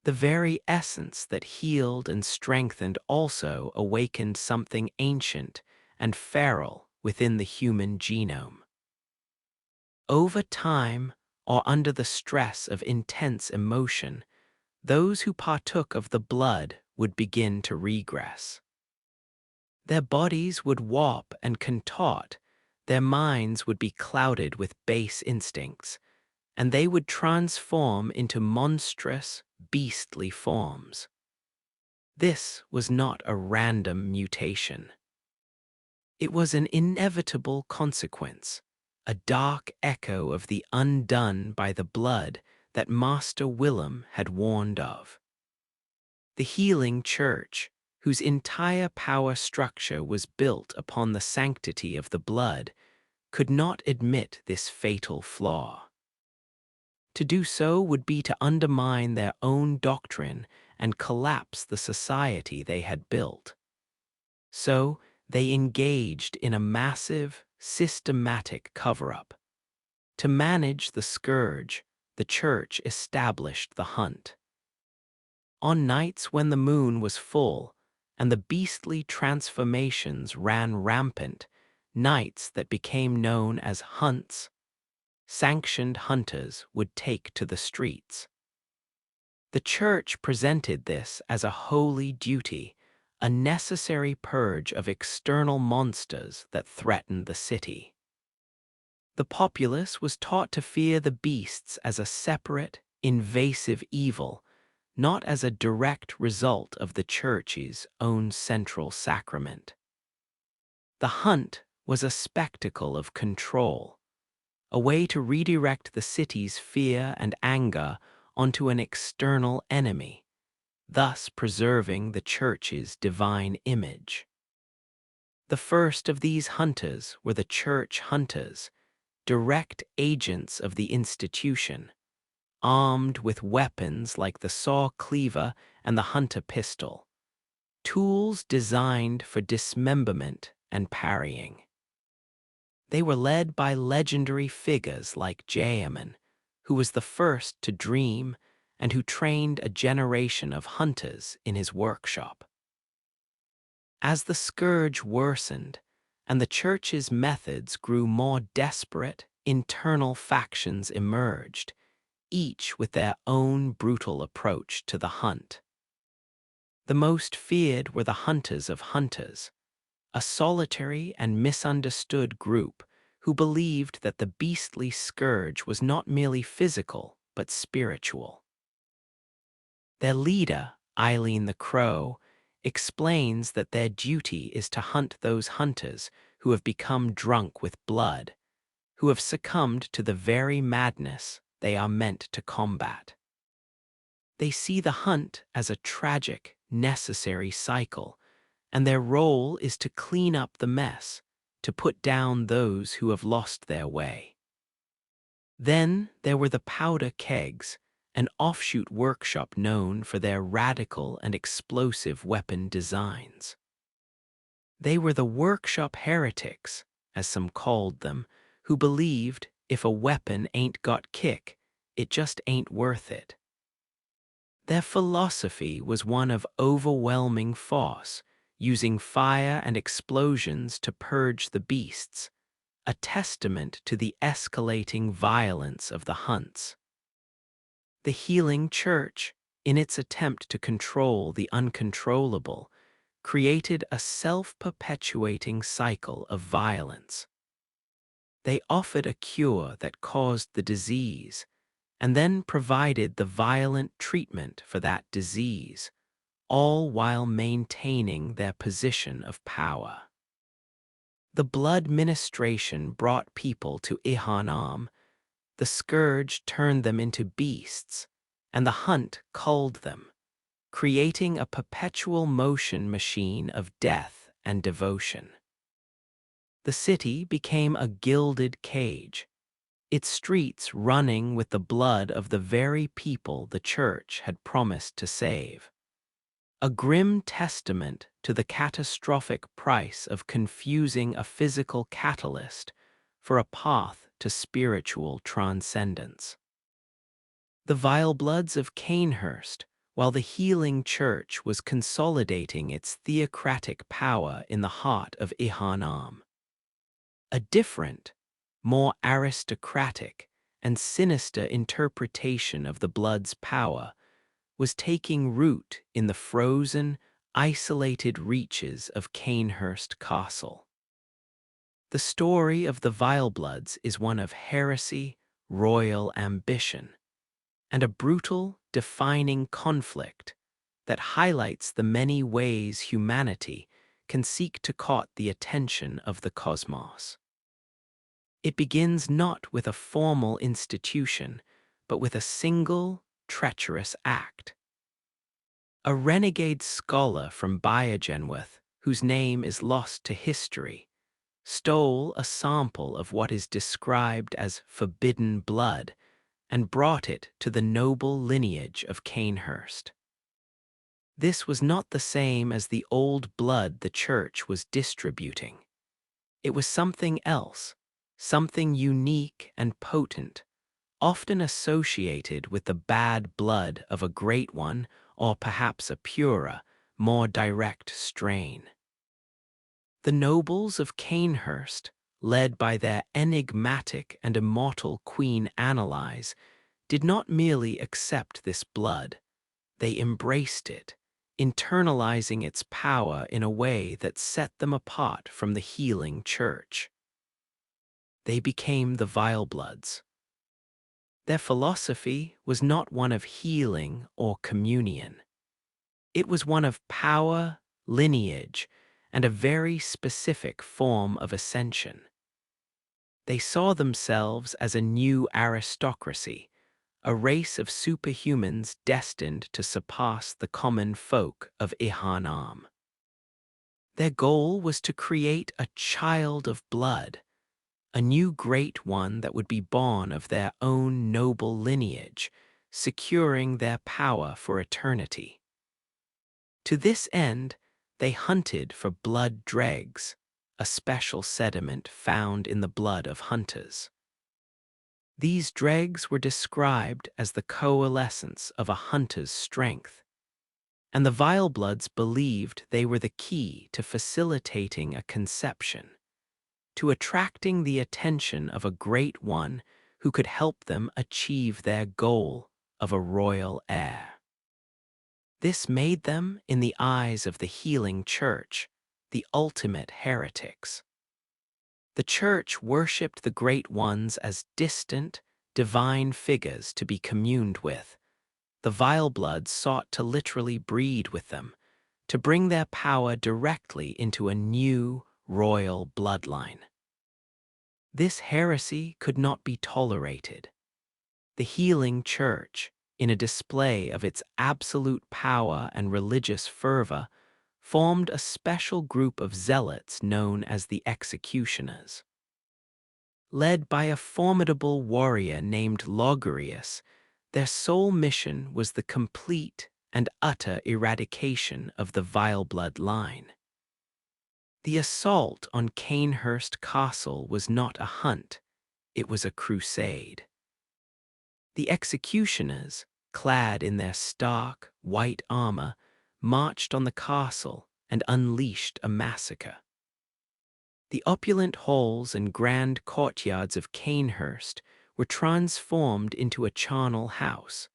The very essence that healed and strengthened also awakened something ancient and feral within the human genome. Over time, or under the stress of intense emotion, those who partook of the blood would begin to regress. Their bodies would warp and contort, their minds would be clouded with base instincts, and they would transform into monstrous, beastly forms. This was not a random mutation. It was an inevitable consequence, a dark echo of the undone by the blood that Master Willem had warned of. The healing church, whose entire power structure was built upon the sanctity of the blood, could not admit this fatal flaw. To do so would be to undermine their own doctrine and collapse the society they had built. So they engaged in a massive, systematic cover-up. To manage the scourge, the church established the hunt. On nights when the moon was full and the beastly transformations ran rampant, nights that became known as hunts, sanctioned hunters would take to the streets. The church presented this as a holy duty, a necessary purge of external monsters that threatened the city. The populace was taught to fear the beasts as a separate, invasive evil, not as a direct result of the church's own central sacrament. The hunt was a spectacle of control, a way to redirect the city's fear and anger onto an external enemy, thus preserving the church's divine image. The first of these hunters were the church hunters, direct agents of the institution, armed with weapons like the saw cleaver and the hunter pistol, tools designed for dismemberment and parrying. They were led by legendary figures like Yharnam, who was the first to dream and who trained a generation of hunters in his workshop. As the scourge worsened and the church's methods grew more desperate, internal factions emerged, each with their own brutal approach to the hunt. The most feared were the hunters of hunters, a solitary and misunderstood group who believed that the beastly scourge was not merely physical but spiritual. Their leader, Eileen the Crow, explains that their duty is to hunt those hunters who have become drunk with blood, who have succumbed to the very madness they are meant to combat. They see the hunt as a tragic, necessary cycle, and their role is to clean up the mess, to put down those who have lost their way. Then there were the powder kegs, an offshoot workshop known for their radical and explosive weapon designs. They were the workshop heretics, as some called them, who believed if a weapon ain't got kick, it just ain't worth it. Their philosophy was one of overwhelming force, using fire and explosions to purge the beasts, a testament to the escalating violence of the hunts. The healing church, in its attempt to control the uncontrollable, created a self-perpetuating cycle of violence. They offered a cure that caused the disease, and then provided the violent treatment for that disease, all while maintaining their position of power. The blood ministration brought people to Yharnam, the scourge turned them into beasts, and the hunt culled them, creating a perpetual motion machine of death and devotion. The city became a gilded cage, its streets running with the blood of the very people the church had promised to save. A grim testament to the catastrophic price of confusing a physical catalyst for a path to spiritual transcendence. The vile bloods of Canehurst, while the healing church was consolidating its theocratic power in the heart of Yharnam. A different, more aristocratic and sinister interpretation of the blood's power was taking root in the frozen, isolated reaches of Canehurst Castle. The story of the Vilebloods is one of heresy, royal ambition, and a brutal, defining conflict that highlights the many ways humanity can seek to caught the attention of the cosmos. It begins not with a formal institution, but with a single, treacherous act. A renegade scholar from Biogenwith, whose name is lost to history, stole a sample of what is described as forbidden blood and brought it to the noble lineage of Canehurst. This was not the same as the old blood the church was distributing. It was something else, something unique and potent, often associated with the bad blood of a great one or perhaps a purer, more direct strain. The nobles of Canehurst, led by their enigmatic and immortal Queen Annalise, did not merely accept this blood, they embraced it, internalizing its power in a way that set them apart from the healing church. They became the Vilebloods. Their philosophy was not one of healing or communion. It was one of power, lineage, and a very specific form of ascension. They saw themselves as a new aristocracy, a race of superhumans destined to surpass the common folk of Yharnam. Their goal was to create a child of blood, a new great one that would be born of their own noble lineage, securing their power for eternity. To this end, they hunted for blood dregs, a special sediment found in the blood of hunters. These dregs were described as the coalescence of a hunter's strength, and the Vilebloods believed they were the key to facilitating a conception, to attracting the attention of a great one who could help them achieve their goal of a royal heir. This made them, in the eyes of the healing church, the ultimate heretics. The church worshipped the great ones as distant, divine figures to be communed with. The Vilebloods sought to literally breed with them, to bring their power directly into a new royal bloodline. This heresy could not be tolerated. The healing church, in a display of its absolute power and religious fervor, formed a special group of zealots known as the executioners. Led by a formidable warrior named Logarius, their sole mission was the complete and utter eradication of the Vileblood line. The assault on Canehurst Castle was not a hunt, it was a crusade. The executioners, clad in their stark, white armor, marched on the castle and unleashed a massacre. The opulent halls and grand courtyards of Canehurst were transformed into a charnel house,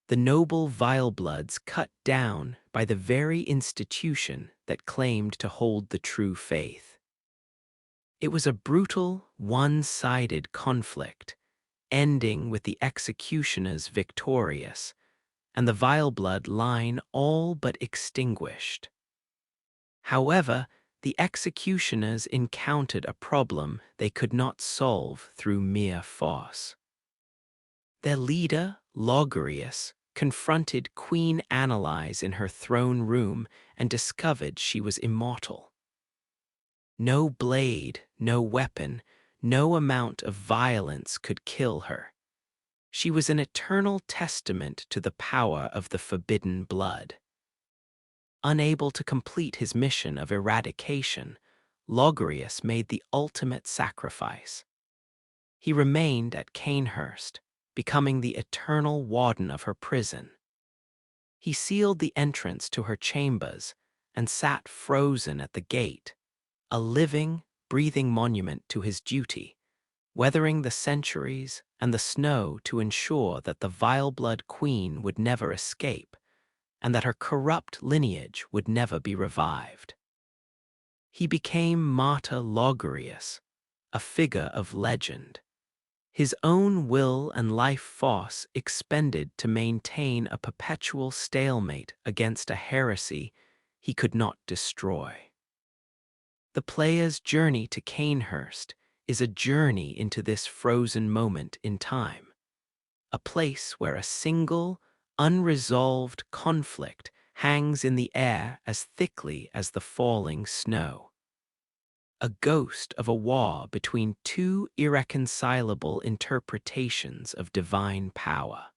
the noble Vilebloods cut down by the very institution that claimed to hold the true faith. It was a brutal, one-sided conflict, ending with the executioners victorious, and the Vileblood line all but extinguished. However, the executioners encountered a problem they could not solve through mere force. Their leader, Logarius, confronted Queen Annalise in her throne room and discovered she was immortal. No blade, no weapon, No amount of violence could kill her. She was an eternal testament to the power of the forbidden blood. Unable to complete his mission of eradication, Logarius made the ultimate sacrifice. He remained at Canehurst, becoming the eternal warden of her prison. He sealed the entrance to her chambers and sat frozen at the gate, a living, breathing monument to his duty, weathering the centuries and the snow to ensure that the vile-blood queen would never escape and that her corrupt lineage would never be revived. He became Martyr Logarius, a figure of legend, his own will and life force expended to maintain a perpetual stalemate against a heresy he could not destroy. The player's journey to Canehurst is a journey into this frozen moment in time, a place where a single, unresolved conflict hangs in the air as thickly as the falling snow. A ghost of a war between two irreconcilable interpretations of divine power.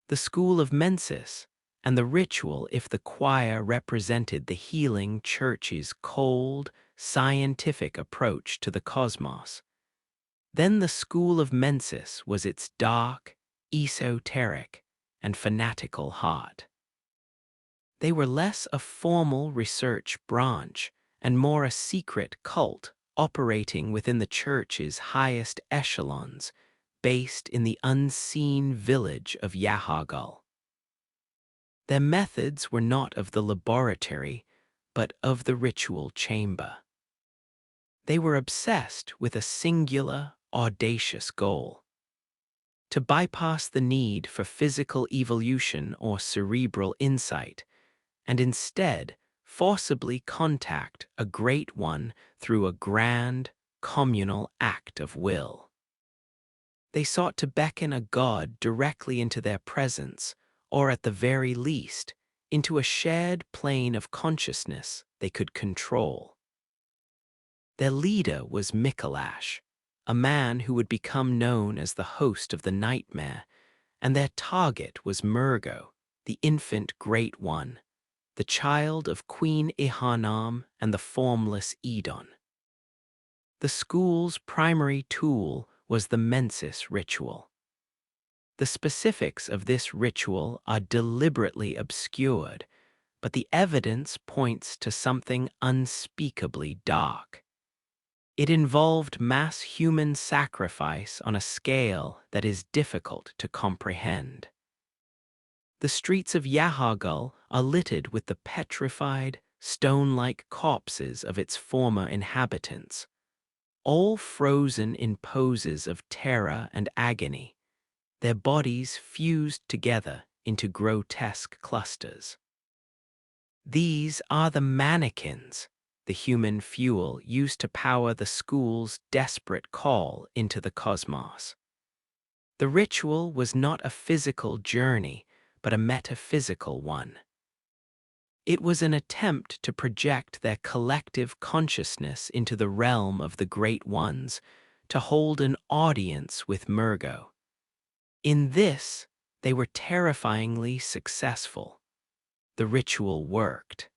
The school of Mensis and the ritual if the choir represented the healing church's cold, scientific approach to the cosmos. Then the school of Mensis was its dark, esoteric, and fanatical heart. They were less a formal research branch and more a secret cult operating within the church's highest echelons, based in the unseen village of Yharnam. Their methods were not of the laboratory, but of the ritual chamber. They were obsessed with a singular, audacious goal: to bypass the need for physical evolution or cerebral insight, and instead forcibly contact a great one through a grand, communal act of will. They sought to beckon a god directly into their presence, or at the very least, into a shared plane of consciousness they could control. Their leader was Mikolash, a man who would become known as the host of the nightmare, and their target was Murgo, the infant Great One, the child of Queen Yharnam and the formless Edon. The school's primary tool was the Mensis ritual. The specifics of this ritual are deliberately obscured, but the evidence points to something unspeakably dark. It involved mass human sacrifice on a scale that is difficult to comprehend. The streets of Yharnam are littered with the petrified, stone-like corpses of its former inhabitants, all frozen in poses of terror and agony, their bodies fused together into grotesque clusters. These are the mannequins, the human fuel used to power the school's desperate call into the cosmos. The ritual was not a physical journey, but a metaphysical one. It was an attempt to project their collective consciousness into the realm of the Great Ones, to hold an audience with Murgo. In this, they were terrifyingly successful. The ritual worked.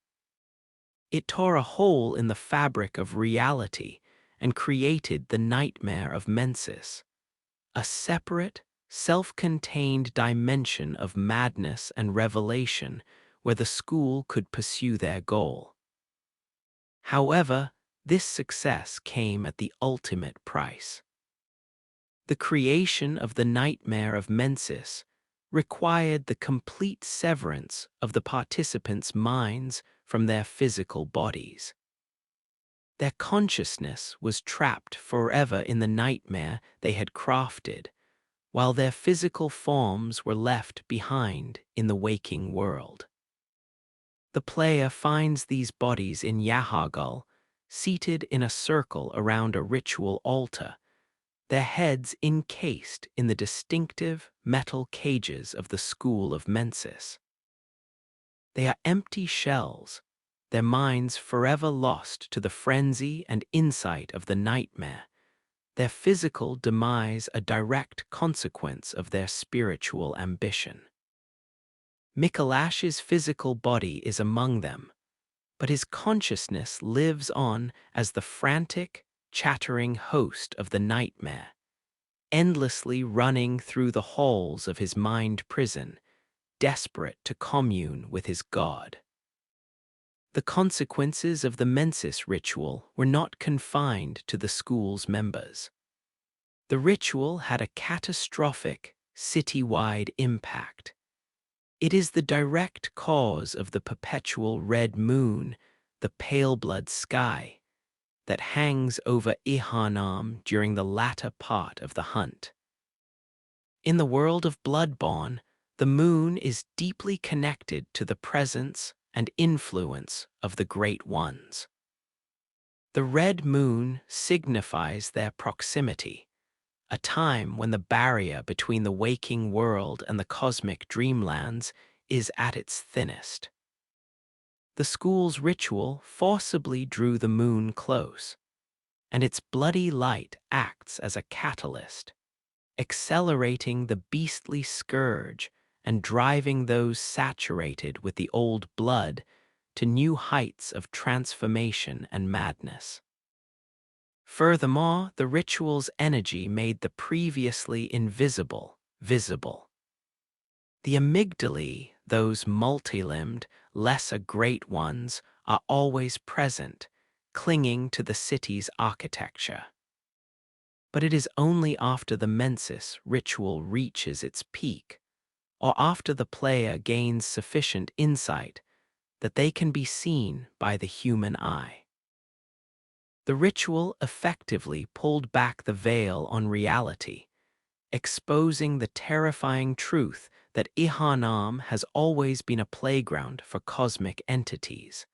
It tore a hole in the fabric of reality and created the nightmare of Mensis, a separate, self-contained dimension of madness and revelation where the school could pursue their goal. However, this success came at the ultimate price. The creation of the nightmare of Mensis required the complete severance of the participants' minds from their physical bodies. Their consciousness was trapped forever in the nightmare they had crafted, while their physical forms were left behind in the waking world. The player finds these bodies in Yharnam, seated in a circle around a ritual altar, their heads encased in the distinctive metal cages of the school of Mensis. They are empty shells, their minds forever lost to the frenzy and insight of the nightmare, their physical demise a direct consequence of their spiritual ambition. Mikolash's physical body is among them, but his consciousness lives on as the frantic, chattering host of the nightmare, endlessly running through the halls of his mind prison, desperate to commune with his god. The consequences of the mensis ritual were not confined to the school's members. The ritual had a catastrophic, city-wide impact. It is the direct cause of the perpetual red moon, the pale-blood sky, that hangs over Yharnam during the latter part of the hunt. In the world of Bloodborne, the moon is deeply connected to the presence and influence of the Great Ones. The red moon signifies their proximity, a time when the barrier between the waking world and the cosmic dreamlands is at its thinnest. The school's ritual forcibly drew the moon close, and its bloody light acts as a catalyst, accelerating the beastly scourge and driving those saturated with the old blood to new heights of transformation and madness. Furthermore, the ritual's energy made the previously invisible visible. The amygdalae, those multi-limbed, lesser great ones, are always present, clinging to the city's architecture. But it is only after the mensis ritual reaches its peak, or after the player gains sufficient insight, that they can be seen by the human eye. The ritual effectively pulled back the veil on reality, exposing the terrifying truth that Yharnam has always been a playground for cosmic entities,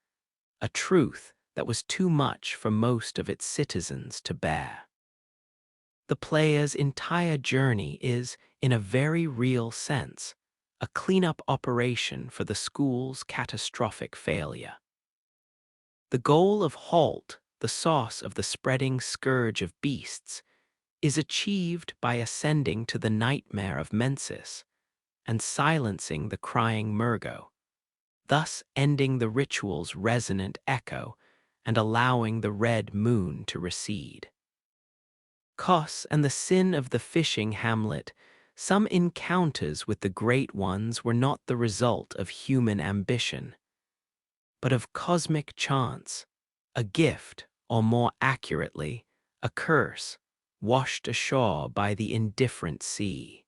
a truth that was too much for most of its citizens to bear. The player's entire journey is, in a very real sense, a cleanup operation for the school's catastrophic failure. The goal of Halt, the source of the spreading scourge of beasts, is achieved by ascending to the nightmare of Mensis and silencing the crying Murgo, thus ending the ritual's resonant echo and allowing the red moon to recede. Kos and the sin of the fishing hamlet, some encounters with the Great Ones were not the result of human ambition, but of cosmic chance, a gift, or more accurately, a curse, washed ashore by the indifferent sea.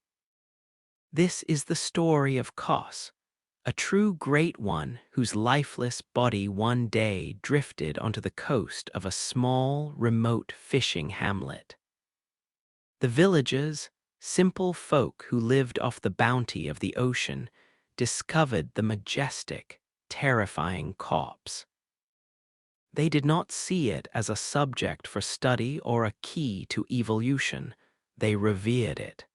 This is the story of Kos, a true Great One whose lifeless body one day drifted onto the coast of a small, remote fishing hamlet. The villagers, simple folk who lived off the bounty of the ocean, discovered the majestic, terrifying corpse. They did not see it as a subject for study or a key to evolution. They revered it.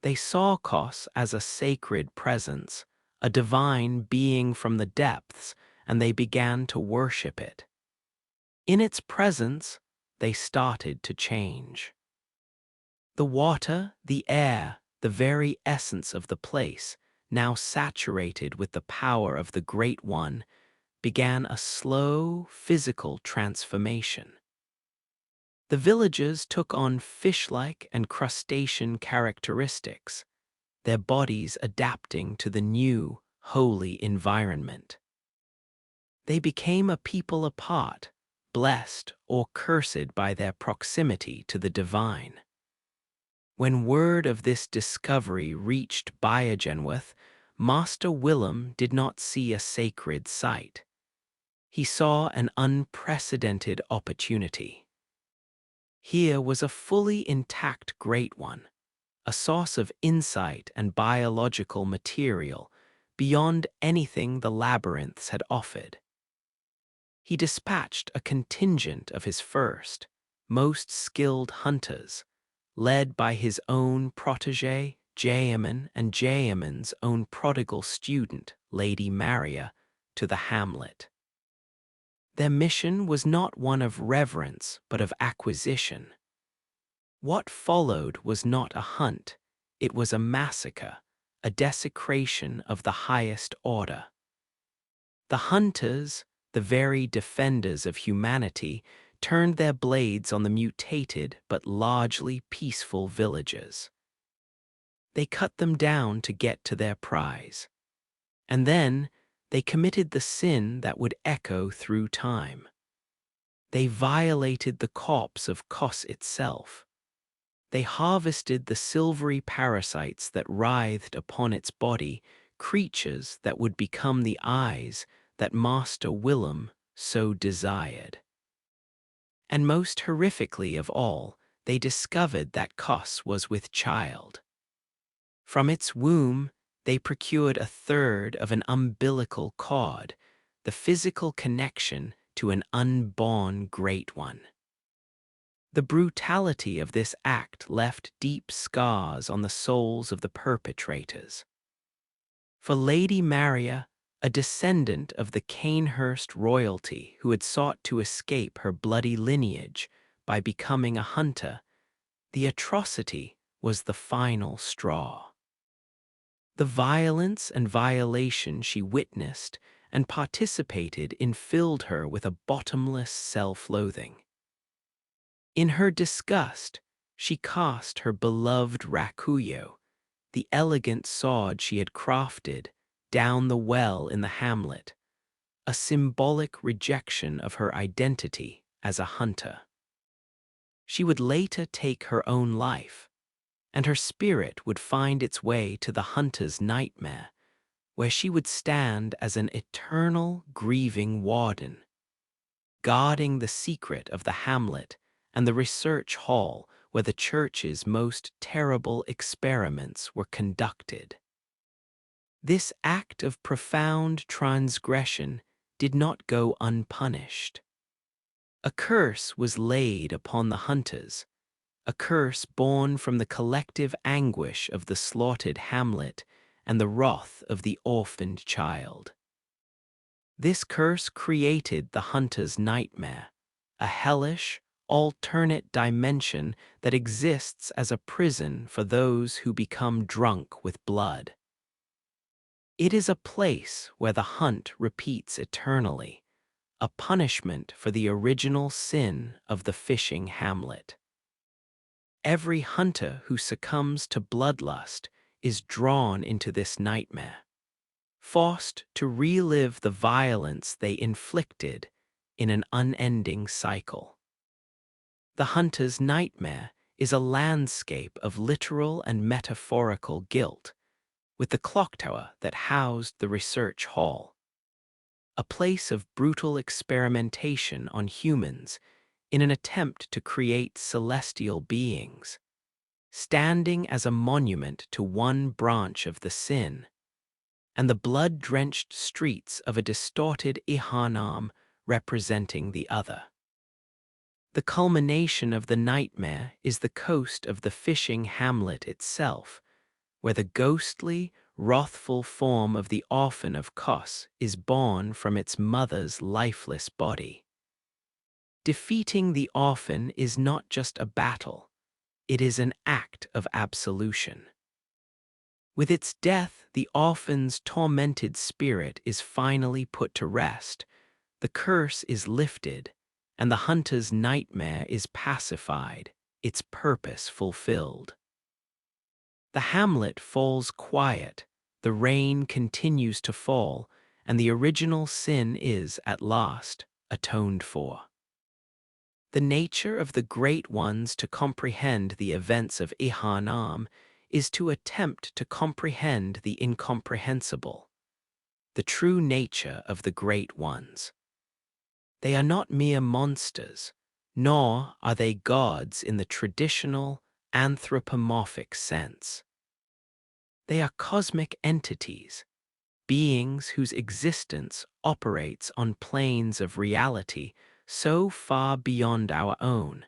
They saw Kos as a sacred presence, a divine being from the depths, and they began to worship it. In its presence, they started to change. The water, the air, the very essence of the place, now saturated with the power of the Great One, began a slow, physical transformation. The villagers took on fish-like and crustacean characteristics, their bodies adapting to the new, holy environment. They became a people apart, blessed or cursed by their proximity to the divine. When word of this discovery reached Biogenwith, Master Willem did not see a sacred sight. He saw an unprecedented opportunity. Here was a fully intact Great One, a source of insight and biological material beyond anything the labyrinths had offered. He dispatched a contingent of his first, most skilled hunters, led by his own protégé, Jayaman, and Jayaman's own prodigal student, Lady Maria, to the hamlet. Their mission was not one of reverence, but of acquisition. What followed was not a hunt, it was a massacre, a desecration of the highest order. The hunters, the very defenders of humanity, turned their blades on the mutated but largely peaceful villagers. They cut them down to get to their prize. And then they committed the sin that would echo through time. They violated the corpse of Kos itself. They harvested the silvery parasites that writhed upon its body, creatures that would become the eyes that Master Willem so desired. And most horrifically of all, they discovered that Kos was with child. From its womb, they procured a third of an umbilical cord, the physical connection to an unborn great one. The brutality of this act left deep scars on the souls of the perpetrators. For Lady Maria, a descendant of the Cainhurst royalty who had sought to escape her bloody lineage by becoming a hunter, the atrocity was the final straw. The violence and violation she witnessed and participated in filled her with a bottomless self-loathing. In her disgust, she cast her beloved rakuyo, the elegant sword she had crafted, down the well in the hamlet, a symbolic rejection of her identity as a hunter. She would later take her own life, and her spirit would find its way to the hunter's nightmare, where she would stand as an eternal grieving warden, guarding the secret of the hamlet and the research hall where the church's most terrible experiments were conducted. This act of profound transgression did not go unpunished. A curse was laid upon the hunters, a curse born from the collective anguish of the slaughtered hamlet and the wrath of the orphaned child. This curse created the hunter's nightmare, a hellish, alternate dimension that exists as a prison for those who become drunk with blood. It is a place where the hunt repeats eternally, a punishment for the original sin of the fishing hamlet. Every hunter who succumbs to bloodlust is drawn into this nightmare, forced to relive the violence they inflicted in an unending cycle. The hunter's nightmare is a landscape of literal and metaphorical guilt, with the clock tower that housed the research hall, a place of brutal experimentation on humans in an attempt to create celestial beings, standing as a monument to one branch of the sin, and the blood-drenched streets of a distorted Yharnam representing the other. The culmination of the nightmare is the coast of the fishing hamlet itself, where the ghostly, wrathful form of the Orphan of Kos is born from its mother's lifeless body. Defeating the orphan is not just a battle, it is an act of absolution. With its death, the orphan's tormented spirit is finally put to rest, the curse is lifted, and the hunter's nightmare is pacified, its purpose fulfilled. The hamlet falls quiet, the rain continues to fall, and the original sin is, at last, atoned for. The nature of the great ones to comprehend the events of Yharnam is to attempt to comprehend the incomprehensible, the true nature of the great ones. They are not mere monsters, nor are they gods in the traditional anthropomorphic sense. They are cosmic entities, beings whose existence operates on planes of reality so far beyond our own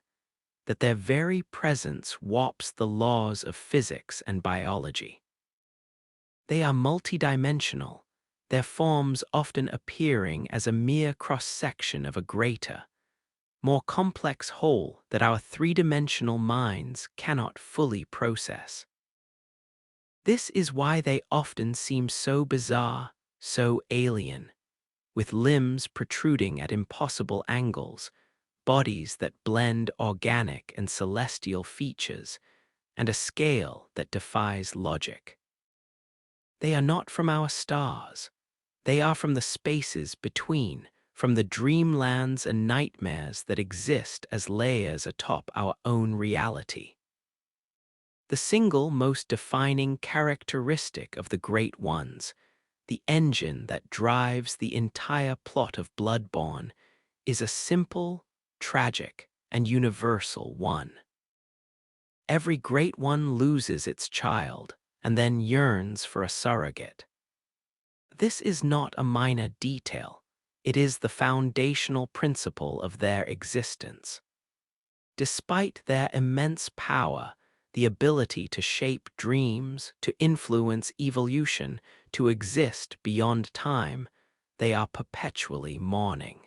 that their very presence warps the laws of physics and biology. They are multidimensional, their forms often appearing as a mere cross-section of a greater, more complex whole that our three-dimensional minds cannot fully process. This is why they often seem so bizarre, so alien, with limbs protruding at impossible angles, bodies that blend organic and celestial features, and a scale that defies logic. They are not from our stars. They are from the spaces between, from the dreamlands and nightmares that exist as layers atop our own reality. The single most defining characteristic of the Great Ones, the engine that drives the entire plot of Bloodborne, is a simple, tragic, and universal one. Every Great One loses its child and then yearns for a surrogate. This is not a minor detail. It is the foundational principle of their existence. Despite their immense power, the ability to shape dreams, to influence evolution, to exist beyond time, they are perpetually mourning.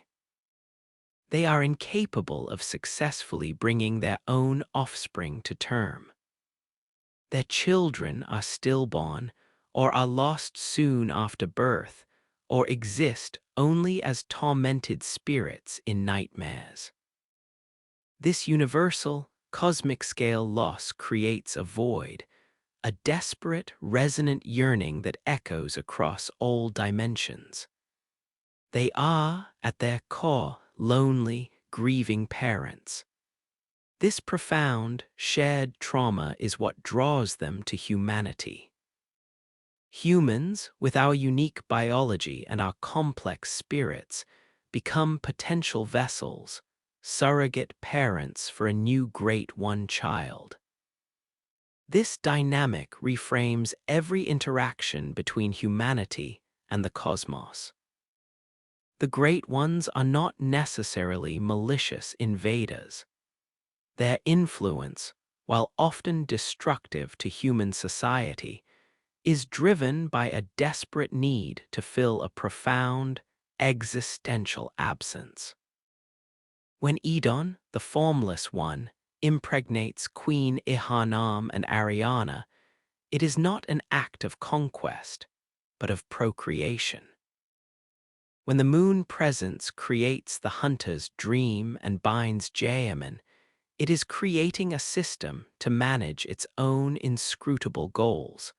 They are incapable of successfully bringing their own offspring to term. Their children are stillborn, or are lost soon after birth, or exist only as tormented spirits in nightmares. This universal, cosmic scale loss creates a void, a desperate, resonant yearning that echoes across all dimensions. They are, at their core, lonely, grieving parents. This profound, shared trauma is what draws them to humanity. Humans, with our unique biology and our complex spirits, become potential vessels, surrogate parents for a new Great One child. This dynamic reframes every interaction between humanity and the cosmos. The Great Ones are not necessarily malicious invaders. Their influence, while often destructive to human society, is driven by a desperate need to fill a profound, existential absence. When Edon, the Formless One, impregnates Queen Yharnam and Ariana, it is not an act of conquest, but of procreation. When the moon presence creates the hunter's dream and binds Jayaman, it is creating a system to manage its own inscrutable goals,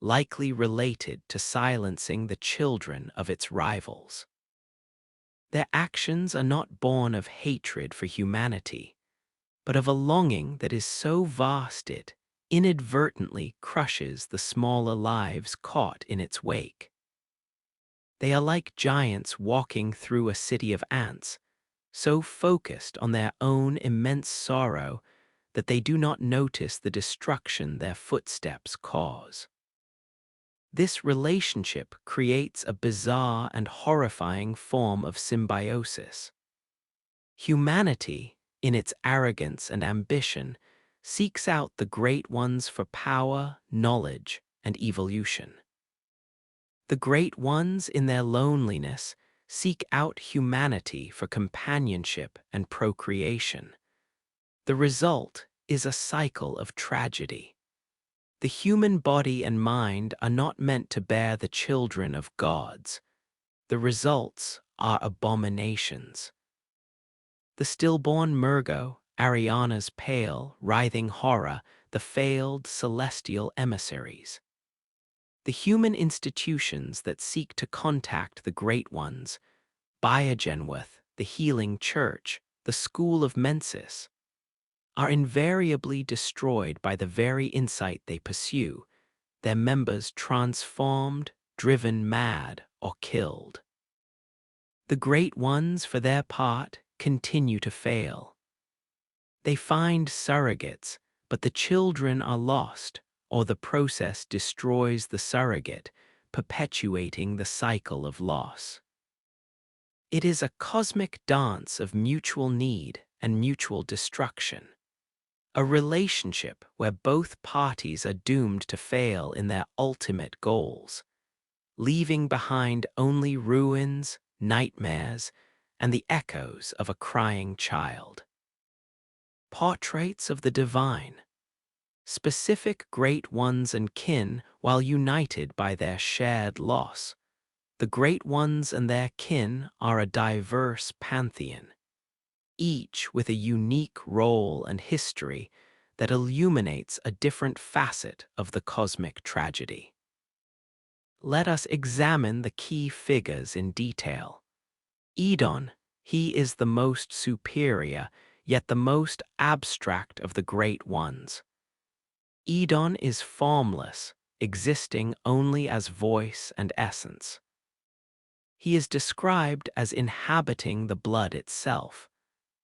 likely related to silencing the children of its rivals. Their actions are not born of hatred for humanity, but of a longing that is so vast it inadvertently crushes the smaller lives caught in its wake. They are like giants walking through a city of ants, so focused on their own immense sorrow that they do not notice the destruction their footsteps cause. This relationship creates a bizarre and horrifying form of symbiosis. Humanity, in its arrogance and ambition, seeks out the Great Ones for power, knowledge, and evolution. The Great Ones, in their loneliness, seek out humanity for companionship and procreation. The result is a cycle of tragedy. The human body and mind are not meant to bear the children of gods. The results are abominations. The stillborn Murgo, Ariana's pale, writhing horror, the failed celestial emissaries. The human institutions that seek to contact the Great Ones, Biogenwith, the Healing Church, the School of Mensis, are invariably destroyed by the very insight they pursue, their members transformed, driven mad, or killed. The Great Ones, for their part, continue to fail. They find surrogates, but the children are lost, or the process destroys the surrogate, perpetuating the cycle of loss. It is a cosmic dance of mutual need and mutual destruction. A relationship where both parties are doomed to fail in their ultimate goals, leaving behind only ruins, nightmares, and the echoes of a crying child. Portraits of the divine. Specific great ones and kin while united by their shared loss. The great ones and their kin are a diverse pantheon, each with a unique role and history that illuminates a different facet of the cosmic tragedy. Let us examine the key figures in detail. Edon, he is the most superior, yet the most abstract of the great ones. Edon is formless, existing only as voice and essence. He is described as inhabiting the blood itself,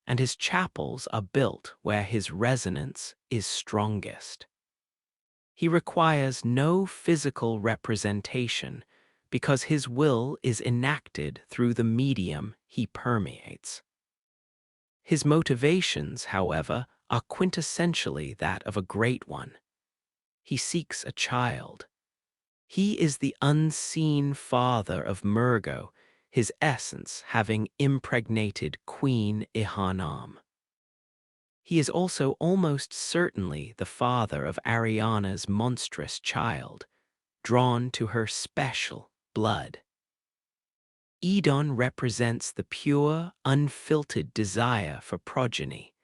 and his chapels are built where his resonance is strongest. He requires no physical representation because his will is enacted through the medium he permeates. His motivations, however, are quintessentially that of a great one. He seeks a child. He is the unseen father of Murgo, his essence having impregnated Queen Yharnam. He is also almost certainly the father of Ariana's monstrous child, drawn to her special blood. Edon represents the pure, unfiltered desire for progeny,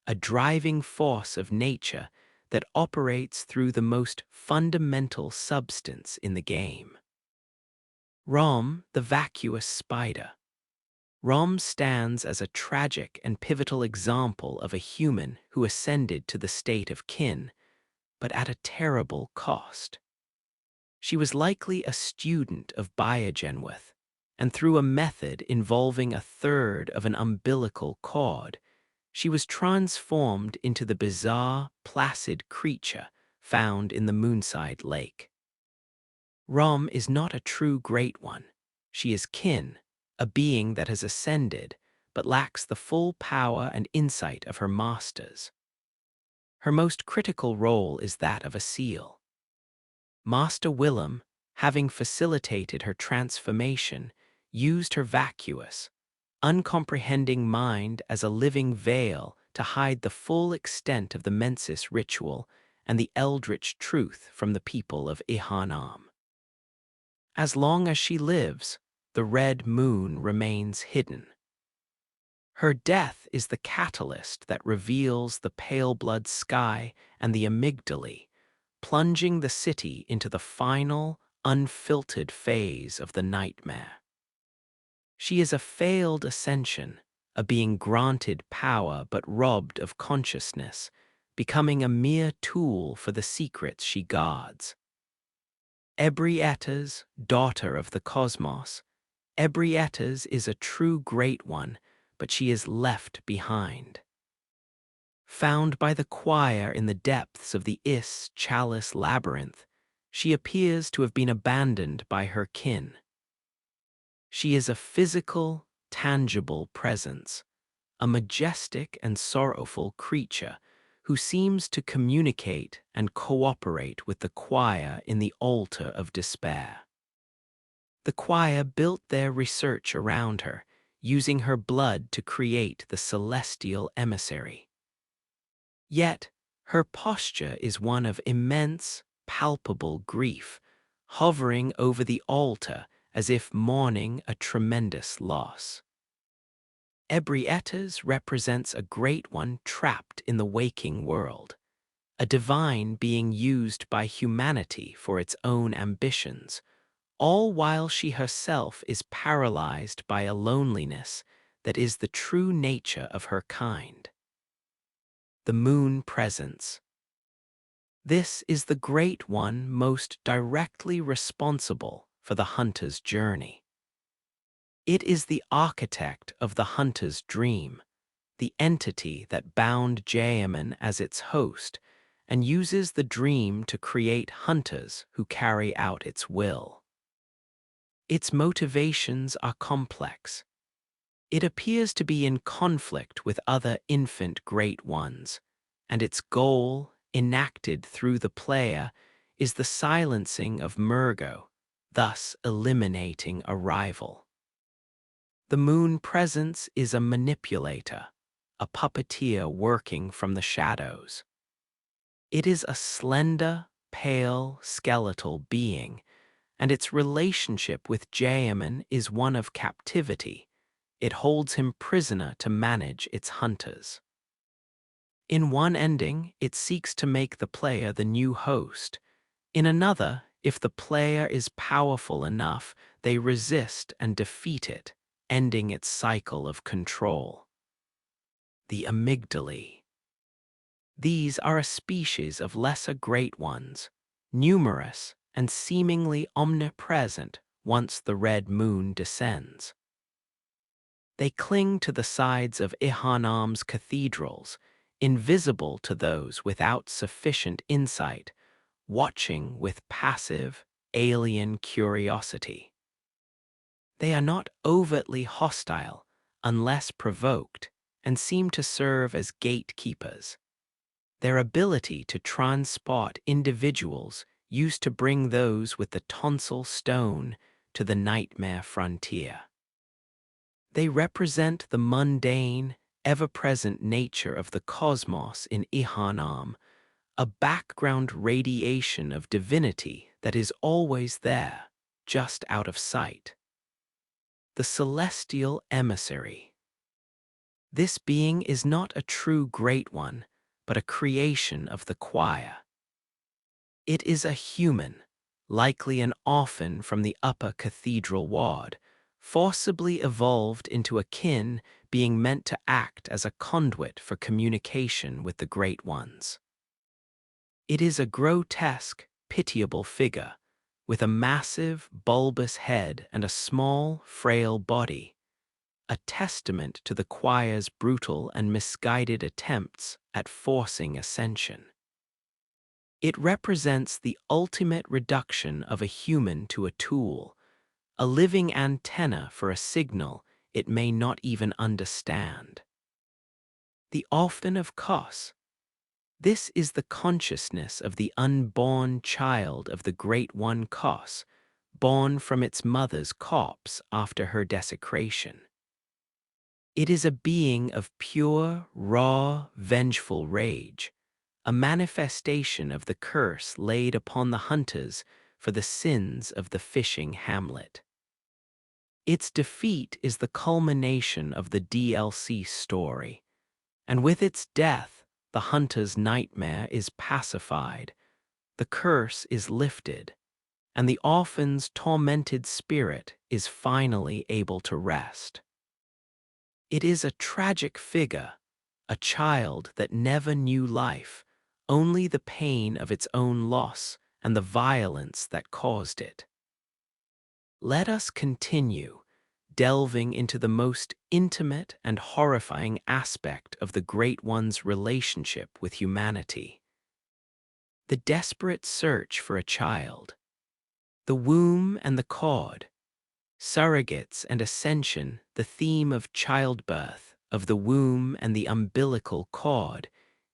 a driving force of nature that operates through the most fundamental substance in the game. Rom, the vacuous spider. Rom stands as a tragic and pivotal example of a human who ascended to the state of kin, but at a terrible cost. She was likely a student of Biogenwith, and through a method involving a third of an umbilical cord, she was transformed into the bizarre, placid creature found in the Moonside Lake. Rom is not a true great one. She is kin, a being that has ascended, but lacks the full power and insight of her masters. Her most critical role is that of a seal. Master Willem, having facilitated her transformation, used her vacuous, uncomprehending mind as a living veil to hide the full extent of the Mensis ritual and the eldritch truth from the people of Yharnam. As long as she lives, the red moon remains hidden. Her death is the catalyst that reveals the pale blood sky and the amygdalae, plunging the city into the final, unfiltered phase of the nightmare. She is a failed ascension, a being granted power but robbed of consciousness, becoming a mere tool for the secrets she guards. Ebrietas, daughter of the cosmos. Ebrietas is a true great one, but she is left behind. Found by the choir in the depths of the Chalice labyrinth, she appears to have been abandoned by her kin. She is a physical, tangible presence, a majestic and sorrowful creature who seems to communicate and cooperate with the choir in the altar of despair. The choir built their research around her, using her blood to create the celestial emissary. Yet, her posture is one of immense, palpable grief, hovering over the altar as if mourning a tremendous loss. Ebrietas represents a great one trapped in the waking world, a divine being used by humanity for its own ambitions, all while she herself is paralyzed by a loneliness that is the true nature of her kind. The moon presence. This is the great one most directly responsible for the hunter's journey. It is the architect of the hunter's dream, the entity that bound Jayaman as its host and uses the dream to create hunters who carry out its will. Its motivations are complex. It appears to be in conflict with other infant great ones, and its goal, enacted through the player, is the silencing of Murgo, thus eliminating a rival. The moon presence is a manipulator, a puppeteer working from the shadows. It is a slender, pale, skeletal being, and its relationship with Jayaman is one of captivity. It holds him prisoner to manage its hunters. In one ending, it seeks to make the player the new host. In another, if the player is powerful enough, they resist and defeat it, ending its cycle of control. The amygdalae. These are a species of lesser great ones, numerous and seemingly omnipresent once the red moon descends. They cling to the sides of Yharnam's cathedrals, invisible to those without sufficient insight, watching with passive, alien curiosity. They are not overtly hostile unless provoked and seem to serve as gatekeepers. Their ability to transport individuals used to bring those with the tonsil stone to the nightmare frontier. They represent the mundane, ever-present nature of the cosmos in Yharnam, a background radiation of divinity that is always there, just out of sight. The celestial emissary. This being is not a true great one, but a creation of the choir. It is a human, likely an orphan from the upper cathedral ward, forcibly evolved into a kin being meant to act as a conduit for communication with the great ones. It is a grotesque, pitiable figure, with a massive, bulbous head and a small, frail body, a testament to the choir's brutal and misguided attempts at forcing ascension. It represents the ultimate reduction of a human to a tool, a living antenna for a signal it may not even understand. The Orphan of Kos. This is the consciousness of the unborn child of the Great One Kos, born from its mother's corpse after her desecration. It is a being of pure, raw, vengeful rage, a manifestation of the curse laid upon the hunters for the sins of the fishing hamlet. Its defeat is the culmination of the DLC story, and with its death, the hunter's nightmare is pacified, the curse is lifted, and the orphan's tormented spirit is finally able to rest. It is a tragic figure, a child that never knew life, only the pain of its own loss and the violence that caused it. Let us continue, delving into the most intimate and horrifying aspect of the Great One's relationship with humanity. The desperate search for a child. The womb and the cord. Surrogates and ascension, the theme of childbirth, of the womb and the umbilical cord,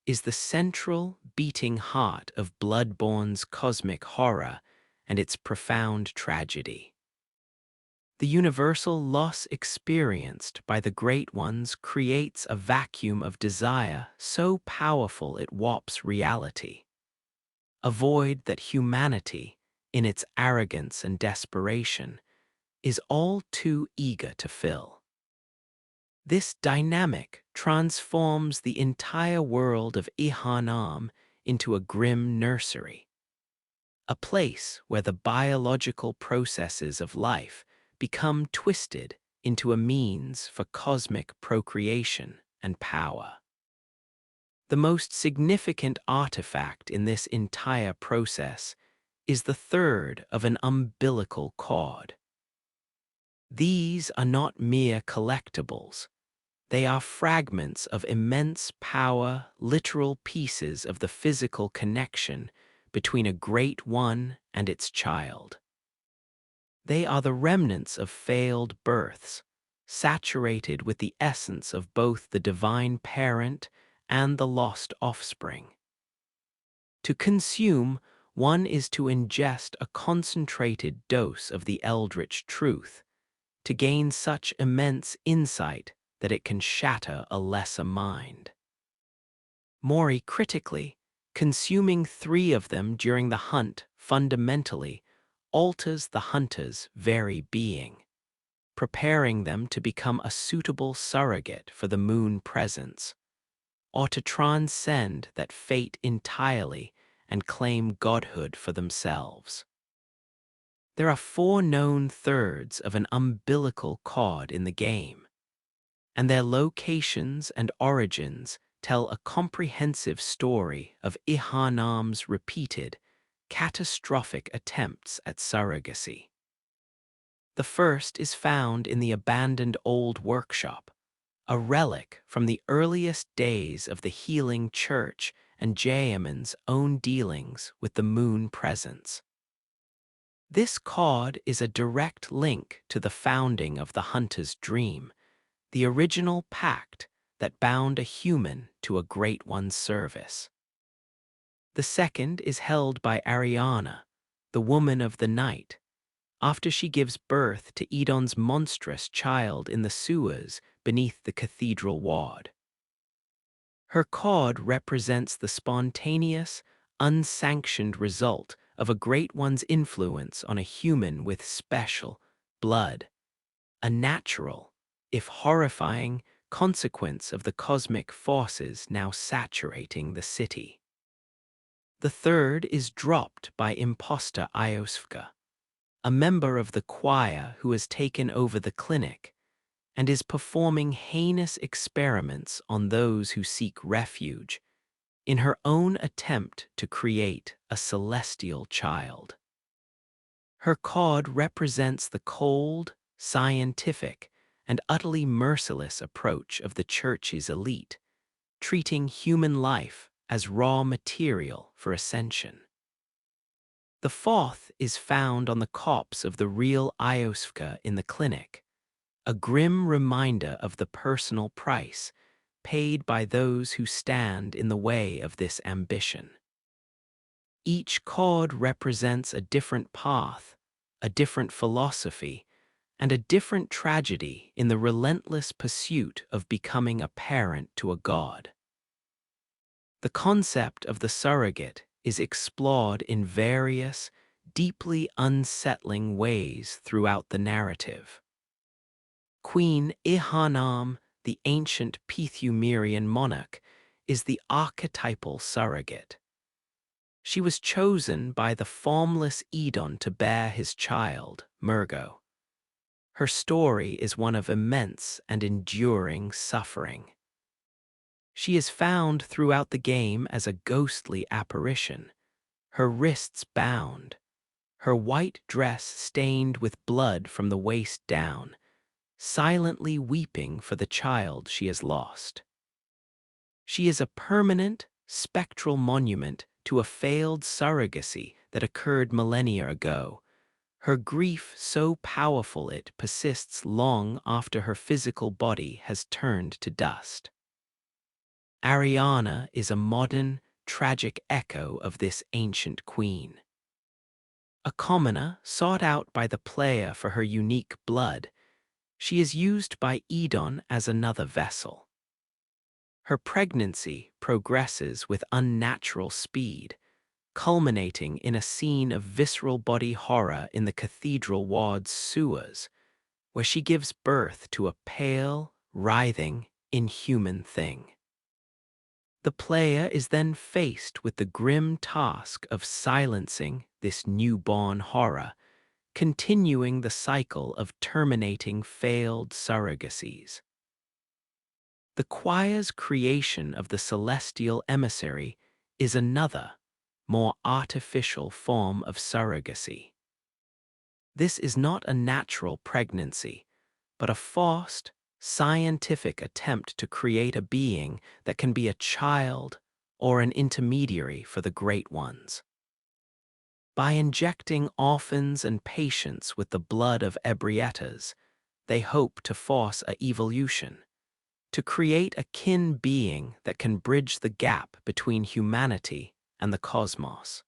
is the central, beating heart of Bloodborne's cosmic horror and its profound tragedy. The universal loss experienced by the Great Ones creates a vacuum of desire so powerful it warps reality. A void that humanity, in its arrogance and desperation, is all too eager to fill. This dynamic transforms the entire world of Yharnam into a grim nursery, a place where the biological processes of life become twisted into a means for cosmic procreation and power. The most significant artifact in this entire process is the third of an umbilical cord. These are not mere collectibles. They are fragments of immense power, literal pieces of the physical connection between a great one and its child. They are the remnants of failed births, saturated with the essence of both the divine parent and the lost offspring. To consume, one is to ingest a concentrated dose of the eldritch truth, to gain such immense insight that it can shatter a lesser mind. More critically, consuming 3 of them during the hunt fundamentally alters the hunter's very being, preparing them to become a suitable surrogate for the moon presence, or to transcend that fate entirely and claim godhood for themselves. There are 4 known thirds of an umbilical cord in the game, and their locations and origins tell a comprehensive story of Yharnam's repeated, catastrophic attempts at surrogacy. The first is found in the abandoned old workshop, a relic from the earliest days of the healing church and Jayaman's own dealings with the moon presence. This cord is a direct link to the founding of the hunter's dream, the original pact that bound a human to a great one's service. The second is held by Ariana, the woman of the night, after she gives birth to Edon's monstrous child in the sewers beneath the cathedral ward. Her cord represents the spontaneous, unsanctioned result of a great one's influence on a human with special blood, a natural, if horrifying, consequence of the cosmic forces now saturating the city. The third is dropped by imposter Iosfka, a member of the choir who has taken over the clinic and is performing heinous experiments on those who seek refuge in her own attempt to create a celestial child. Her cod represents the cold, scientific, and utterly merciless approach of the church's elite, treating human life as raw material for ascension. The fourth is found on the corpse of the real Iosfka in the clinic, a grim reminder of the personal price paid by those who stand in the way of this ambition. Each chord represents a different path, a different philosophy, and a different tragedy in the relentless pursuit of becoming a parent to a god. The concept of the surrogate is explored in various, deeply unsettling ways throughout the narrative. Queen Yharnam, the ancient Pithumerian monarch, is the archetypal surrogate. She was chosen by the formless Edon to bear his child, Murgo. Her story is one of immense and enduring suffering. She is found throughout the game as a ghostly apparition, her wrists bound, her white dress stained with blood from the waist down, silently weeping for the child she has lost. She is a permanent, spectral monument to a failed surrogacy that occurred millennia ago, her grief so powerful it persists long after her physical body has turned to dust. Ariana is a modern, tragic echo of this ancient queen. A commoner sought out by the player for her unique blood, she is used by Edon as another vessel. Her pregnancy progresses with unnatural speed, culminating in a scene of visceral body horror in the cathedral ward's sewers, where she gives birth to a pale, writhing, inhuman thing. The player is then faced with the grim task of silencing this newborn horror, continuing the cycle of terminating failed surrogacies. The choir's creation of the celestial emissary is another, more artificial form of surrogacy. This is not a natural pregnancy, but a forced, scientific attempt to create a being that can be a child or an intermediary for the great ones. By injecting orphans and patients with the blood of ebrietas, they hope to force a evolution, to create a kin being that can bridge the gap between humanity and the cosmos.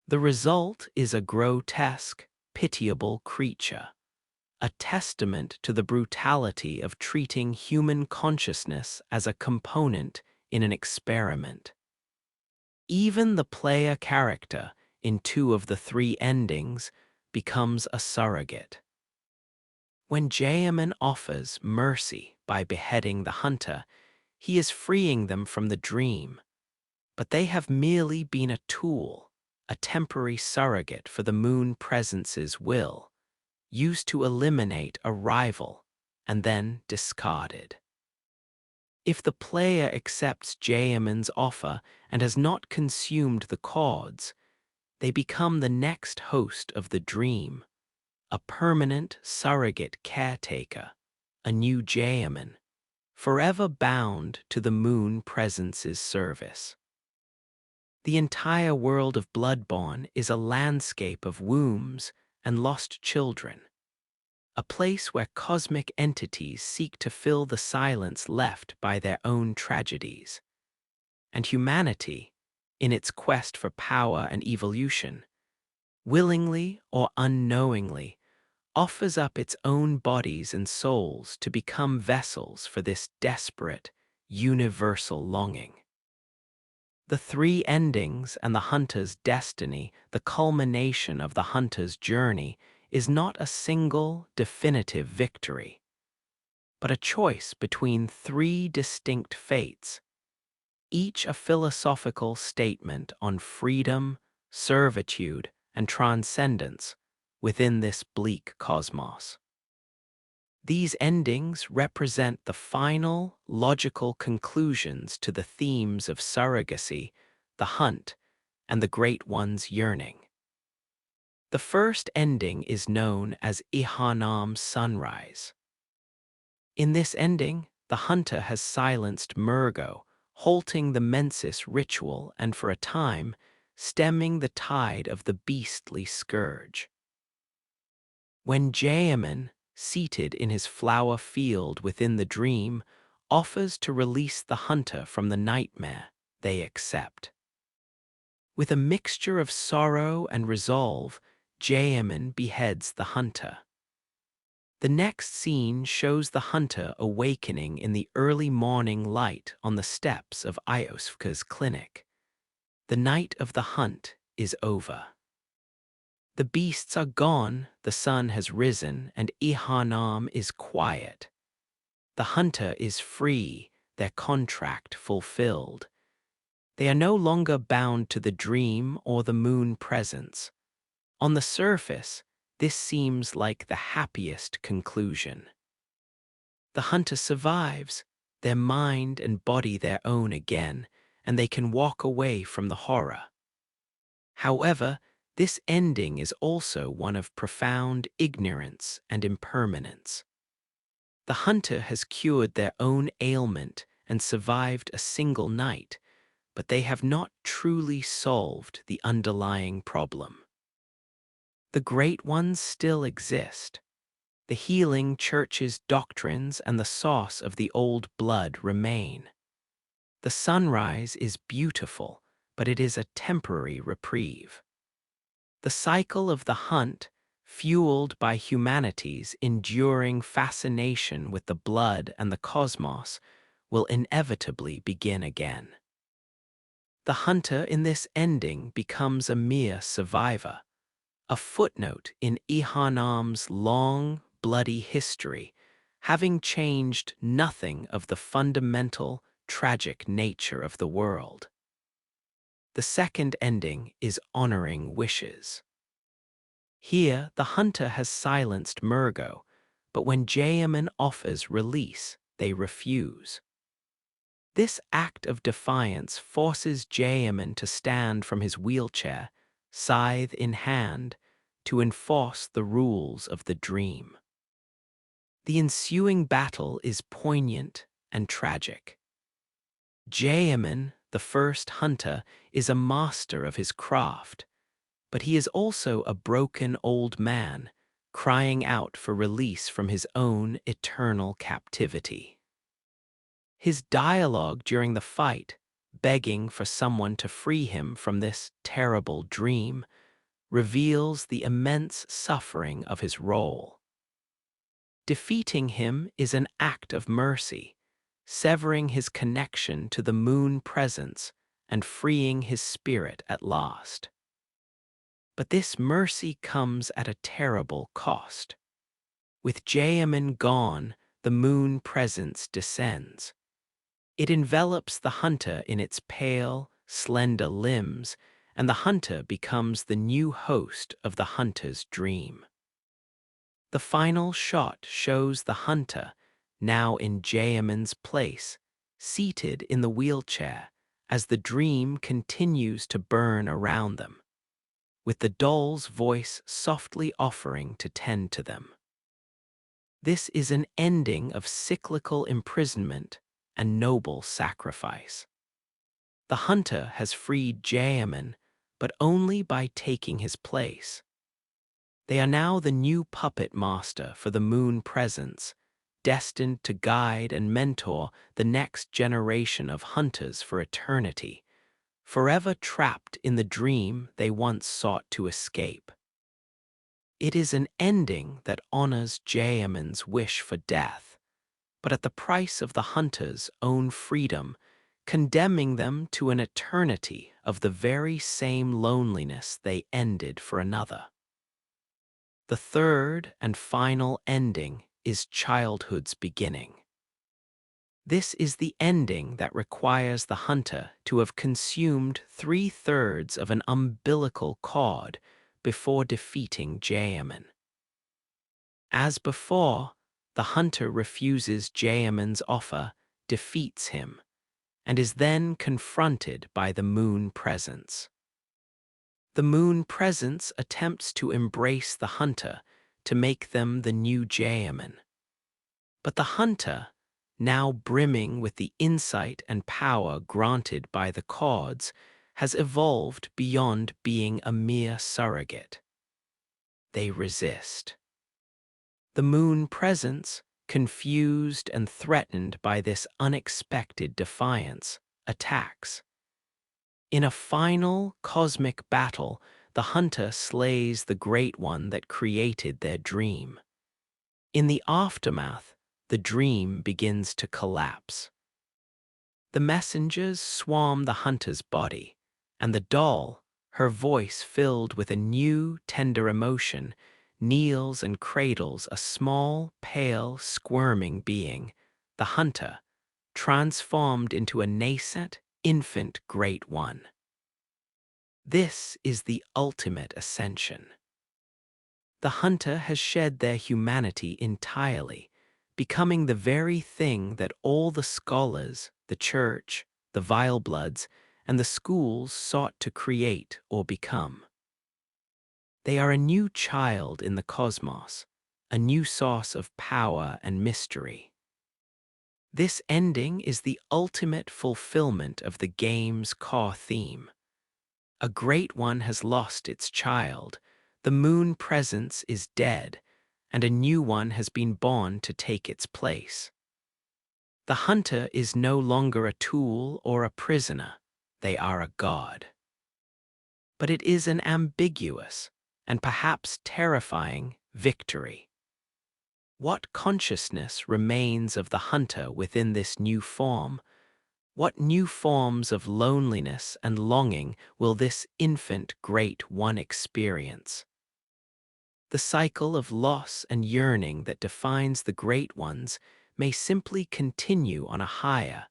The result is a grotesque, pitiable creature, a testament to the brutality of treating human consciousness as a component in an experiment. Even the player character in two of the three endings becomes a surrogate. When Jayaman offers mercy by beheading the hunter, he is freeing them from the dream, but they have merely been a tool, a temporary surrogate for the moon presence's will, used to eliminate a rival and then discarded. If the player accepts Jayaman's offer and has not consumed the cords, they become the next host of the dream, a permanent surrogate caretaker, a new Jayaman, forever bound to the moon presence's service. The entire world of Bloodborne is a landscape of wombs and lost children, a place where cosmic entities seek to fill the silence left by their own tragedies. And humanity, in its quest for power and evolution, willingly or unknowingly, offers up its own bodies and souls to become vessels for this desperate, universal longing. The three endings and the hunter's destiny, the culmination of the hunter's journey, is not a single, definitive victory, but a choice between three distinct fates, each a philosophical statement on freedom, servitude, and transcendence within this bleak cosmos. These endings represent the final, logical conclusions to the themes of surrogacy, the hunt, and the Great One's yearning. The first ending is known as Yharnam's sunrise. In this ending, the hunter has silenced Murgo, halting the mensis ritual and for a time, stemming the tide of the beastly scourge. When Jayaman, seated in his flower field within the dream, offers to release the hunter from the nightmare, they accept. With a mixture of sorrow and resolve, Jayaman beheads the hunter. The next scene shows the hunter awakening in the early morning light on the steps of Iosfka's clinic. The night of the hunt is over. The beasts are gone, the sun has risen, and Yharnam is quiet. The hunter is free, their contract fulfilled. They are no longer bound to the dream or the moon presence. On the surface, this seems like the happiest conclusion. The hunter survives, their mind and body their own again, and they can walk away from the horror. However, this ending is also one of profound ignorance and impermanence. The hunter has cured their own ailment and survived a single night, but they have not truly solved the underlying problem. The Great Ones still exist. The healing church's doctrines and the source of the old blood remain. The sunrise is beautiful, but it is a temporary reprieve. The cycle of the hunt, fueled by humanity's enduring fascination with the blood and the cosmos, will inevitably begin again. The hunter in this ending becomes a mere survivor, a footnote in Yharnam's long, bloody history, having changed nothing of the fundamental, tragic nature of the world. The second ending is honoring wishes. Here, the hunter has silenced Murgo, but when Jayaman offers release, they refuse. This act of defiance forces Jayaman to stand from his wheelchair, scythe in hand, to enforce the rules of the dream. The ensuing battle is poignant and tragic. Jayaman, the first hunter, is a master of his craft, but he is also a broken old man, crying out for release from his own eternal captivity. His dialogue during the fight, begging for someone to free him from this terrible dream, reveals the immense suffering of his role. Defeating him is an act of mercy, severing his connection to the moon presence and freeing his spirit at last. But this mercy comes at a terrible cost. With Jayaman gone, the moon presence descends. It envelops the hunter in its pale, slender limbs, and the hunter becomes the new host of the hunter's dream. The final shot shows the hunter, now in Jayaman's place, seated in the wheelchair as the dream continues to burn around them, with the doll's voice softly offering to tend to them. This is an ending of cyclical imprisonment and noble sacrifice. The hunter has freed Jayaman, but only by taking his place. They are now the new puppet master for the moon presence, destined to guide and mentor the next generation of hunters for eternity, forever trapped in the dream they once sought to escape. It is an ending that honors Jayaman's wish for death, but at the price of the hunter's own freedom, condemning them to an eternity of the very same loneliness they ended for another. The third and final ending is childhood's beginning. This is the ending that requires the hunter to have consumed 3/3 of an umbilical cord before defeating Jayaman. As before, the hunter refuses Jayaman's offer, defeats him, and is then confronted by the moon presence. The moon presence attempts to embrace the hunter to make them the new Jayaman. But the hunter, now brimming with the insight and power granted by the cords, has evolved beyond being a mere surrogate. They resist. The moon presence, confused and threatened by this unexpected defiance, attacks. In a final cosmic battle, the hunter slays the great one that created their dream. In the aftermath, the dream begins to collapse. The messengers swarm the hunter's body, and the doll, her voice filled with a new, tender emotion, kneels and cradles a small, pale, squirming being, the hunter, transformed into a nascent, infant great one. This is the ultimate ascension. The hunter has shed their humanity entirely, becoming the very thing that all the scholars, the church, the Vilebloods, and the schools sought to create or become. They are a new child in the cosmos, a new source of power and mystery. This ending is the ultimate fulfillment of the game's core theme. A great one has lost its child, the moon presence is dead, and a new one has been born to take its place. The hunter is no longer a tool or a prisoner, they are a god. But it is an ambiguous, and perhaps terrifying, victory. What consciousness remains of the hunter within this new form? What new forms of loneliness and longing will this infant great one experience? The cycle of loss and yearning that defines the great ones may simply continue on a higher,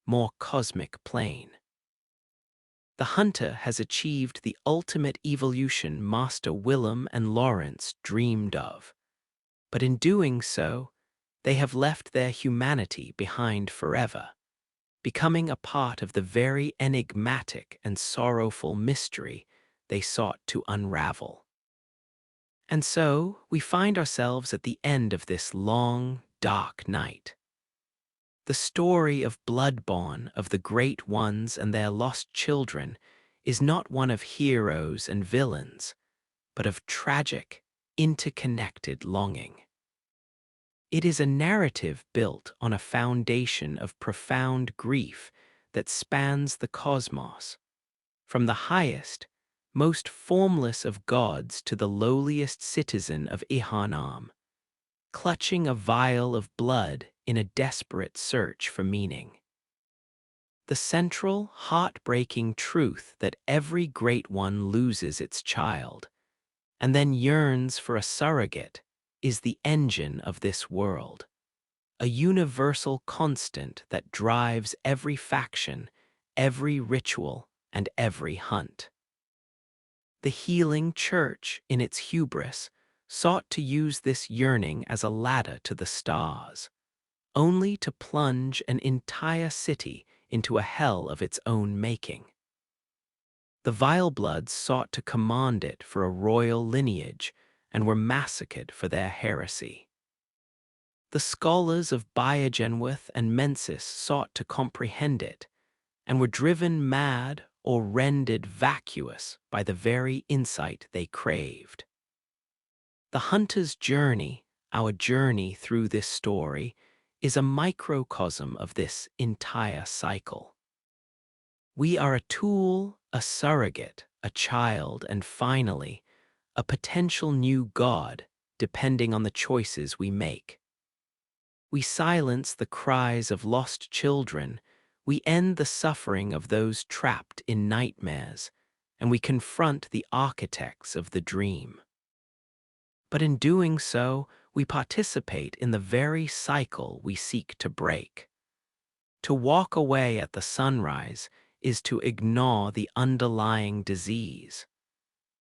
more cosmic plane. The hunter has achieved the ultimate evolution Master Willem and Lawrence dreamed of, but in doing so, they have left their humanity behind forever, becoming a part of the very enigmatic and sorrowful mystery they sought to unravel. And so, we find ourselves at the end of this long, dark night. The story of Bloodborne, of the great ones and their lost children, is not one of heroes and villains, but of tragic, interconnected longing. It is a narrative built on a foundation of profound grief that spans the cosmos, from the highest, most formless of gods to the lowliest citizen of Yharnam, clutching a vial of blood in a desperate search for meaning. The central, heartbreaking truth that every great one loses its child, and then yearns for a surrogate, is the engine of this world, a universal constant that drives every faction, every ritual, and every hunt. The healing church, in its hubris, sought to use this yearning as a ladder to the stars, only to plunge an entire city into a hell of its own making. The vile bloods sought to command it for a royal lineage and were massacred for their heresy. The scholars of Biogenwith and Mensis sought to comprehend it and were driven mad or rendered vacuous by the very insight they craved. The hunter's journey, our journey through this story, is a microcosm of this entire cycle. We are a tool, a surrogate, a child, and finally, a potential new god, depending on the choices we make. We silence the cries of lost children, we end the suffering of those trapped in nightmares, and we confront the architects of the dream. But in doing so, we participate in the very cycle we seek to break. To walk away at the sunrise is to ignore the underlying disease.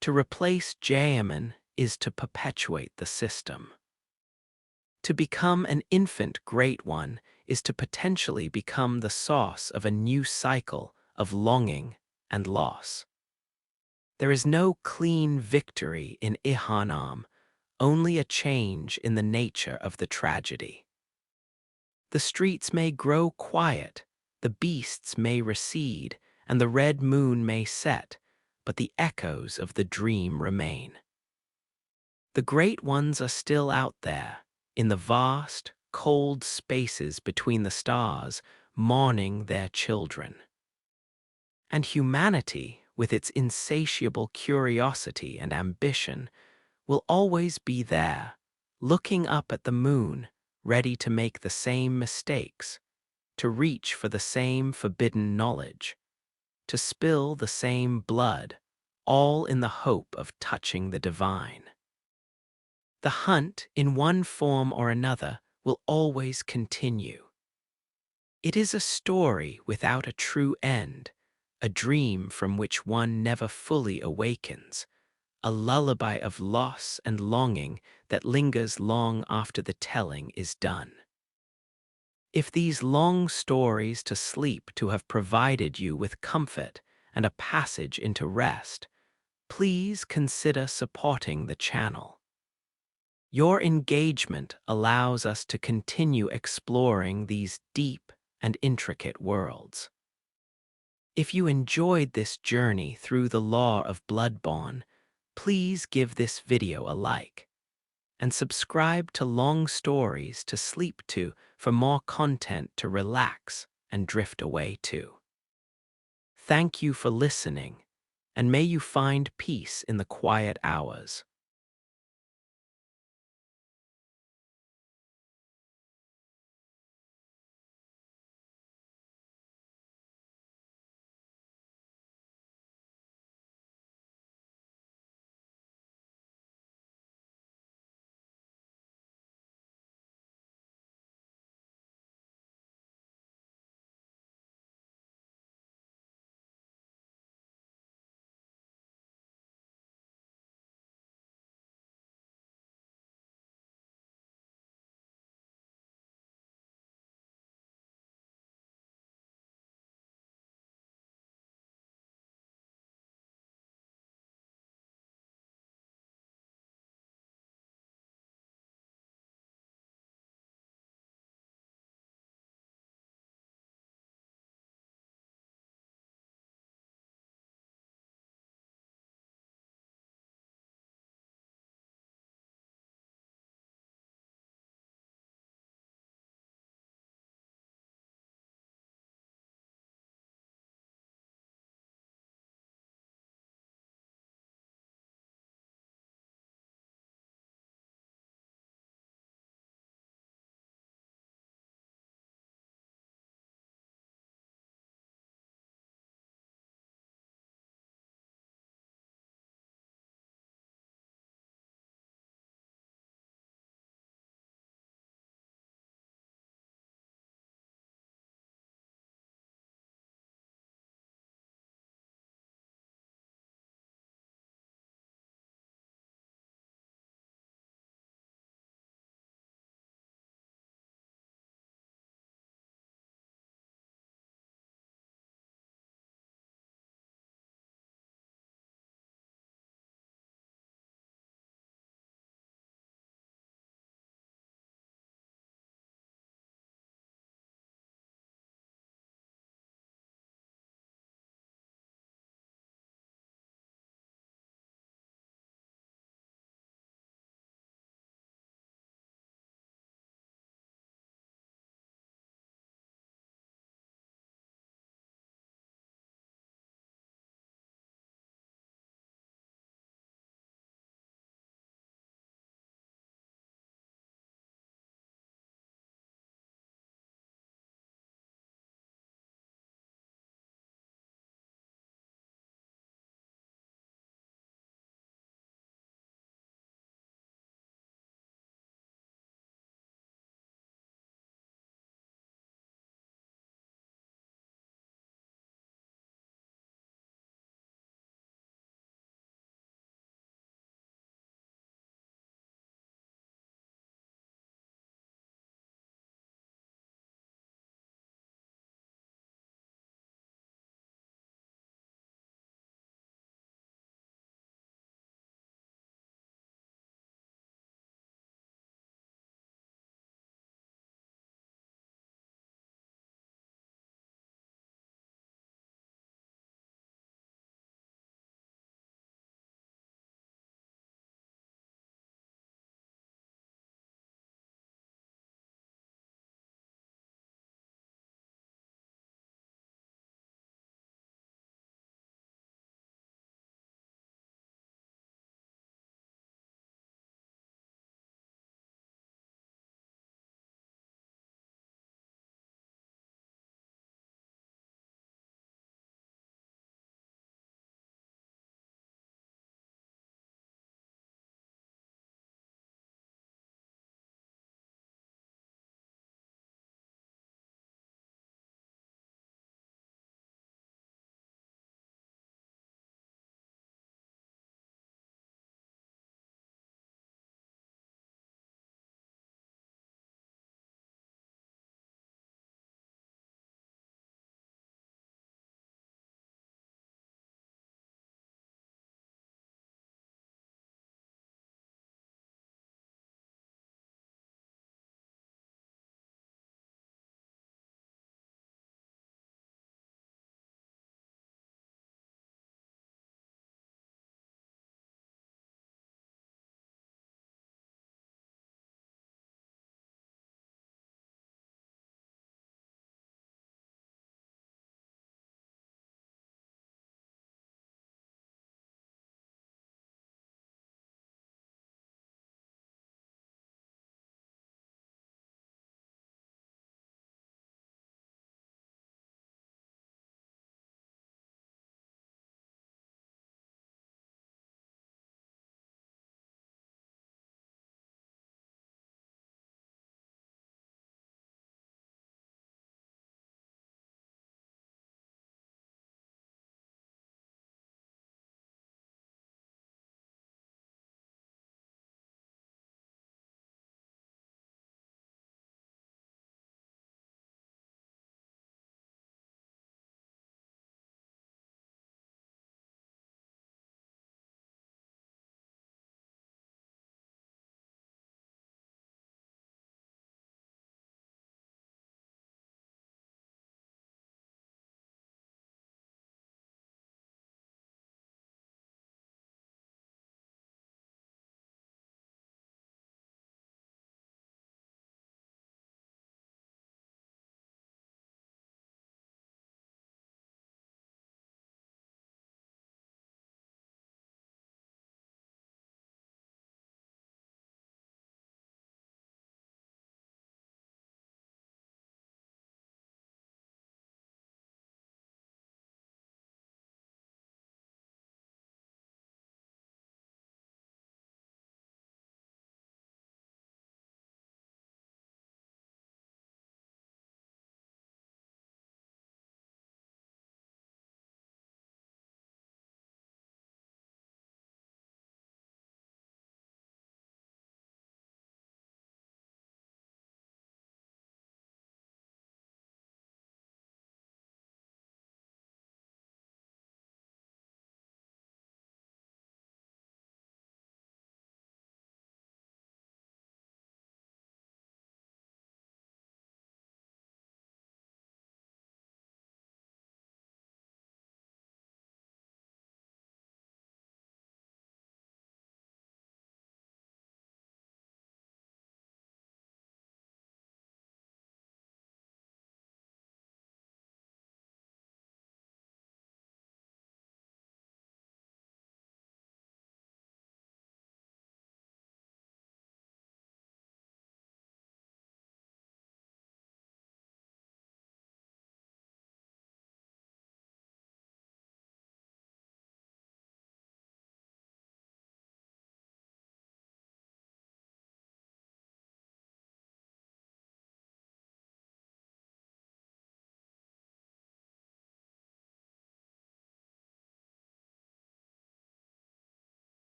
To replace Jayaman is to perpetuate the system. To become an infant great one is to potentially become the source of a new cycle of longing and loss. There is no clean victory in Yharnam, only a change in the nature of the tragedy. The streets may grow quiet, the beasts may recede, and the red moon may set, but the echoes of the dream remain. The great ones are still out there, in the vast, cold spaces between the stars, mourning their children. And humanity, with its insatiable curiosity and ambition, will always be there, looking up at the moon, ready to make the same mistakes, to reach for the same forbidden knowledge, to spill the same blood, all in the hope of touching the divine. The hunt, in one form or another, will always continue. It is a story without a true end, a dream from which one never fully awakens, a lullaby of loss and longing that lingers long after the telling is done. If these long stories to sleep to have provided you with comfort and a passage into rest, please consider supporting the channel. Your engagement allows us to continue exploring these deep and intricate worlds. If you enjoyed this journey through the lore of Bloodborne, please give this video a like and subscribe to Long Stories to Sleep To for more content to relax and drift away to. Thank you for listening, and may you find peace in the quiet hours.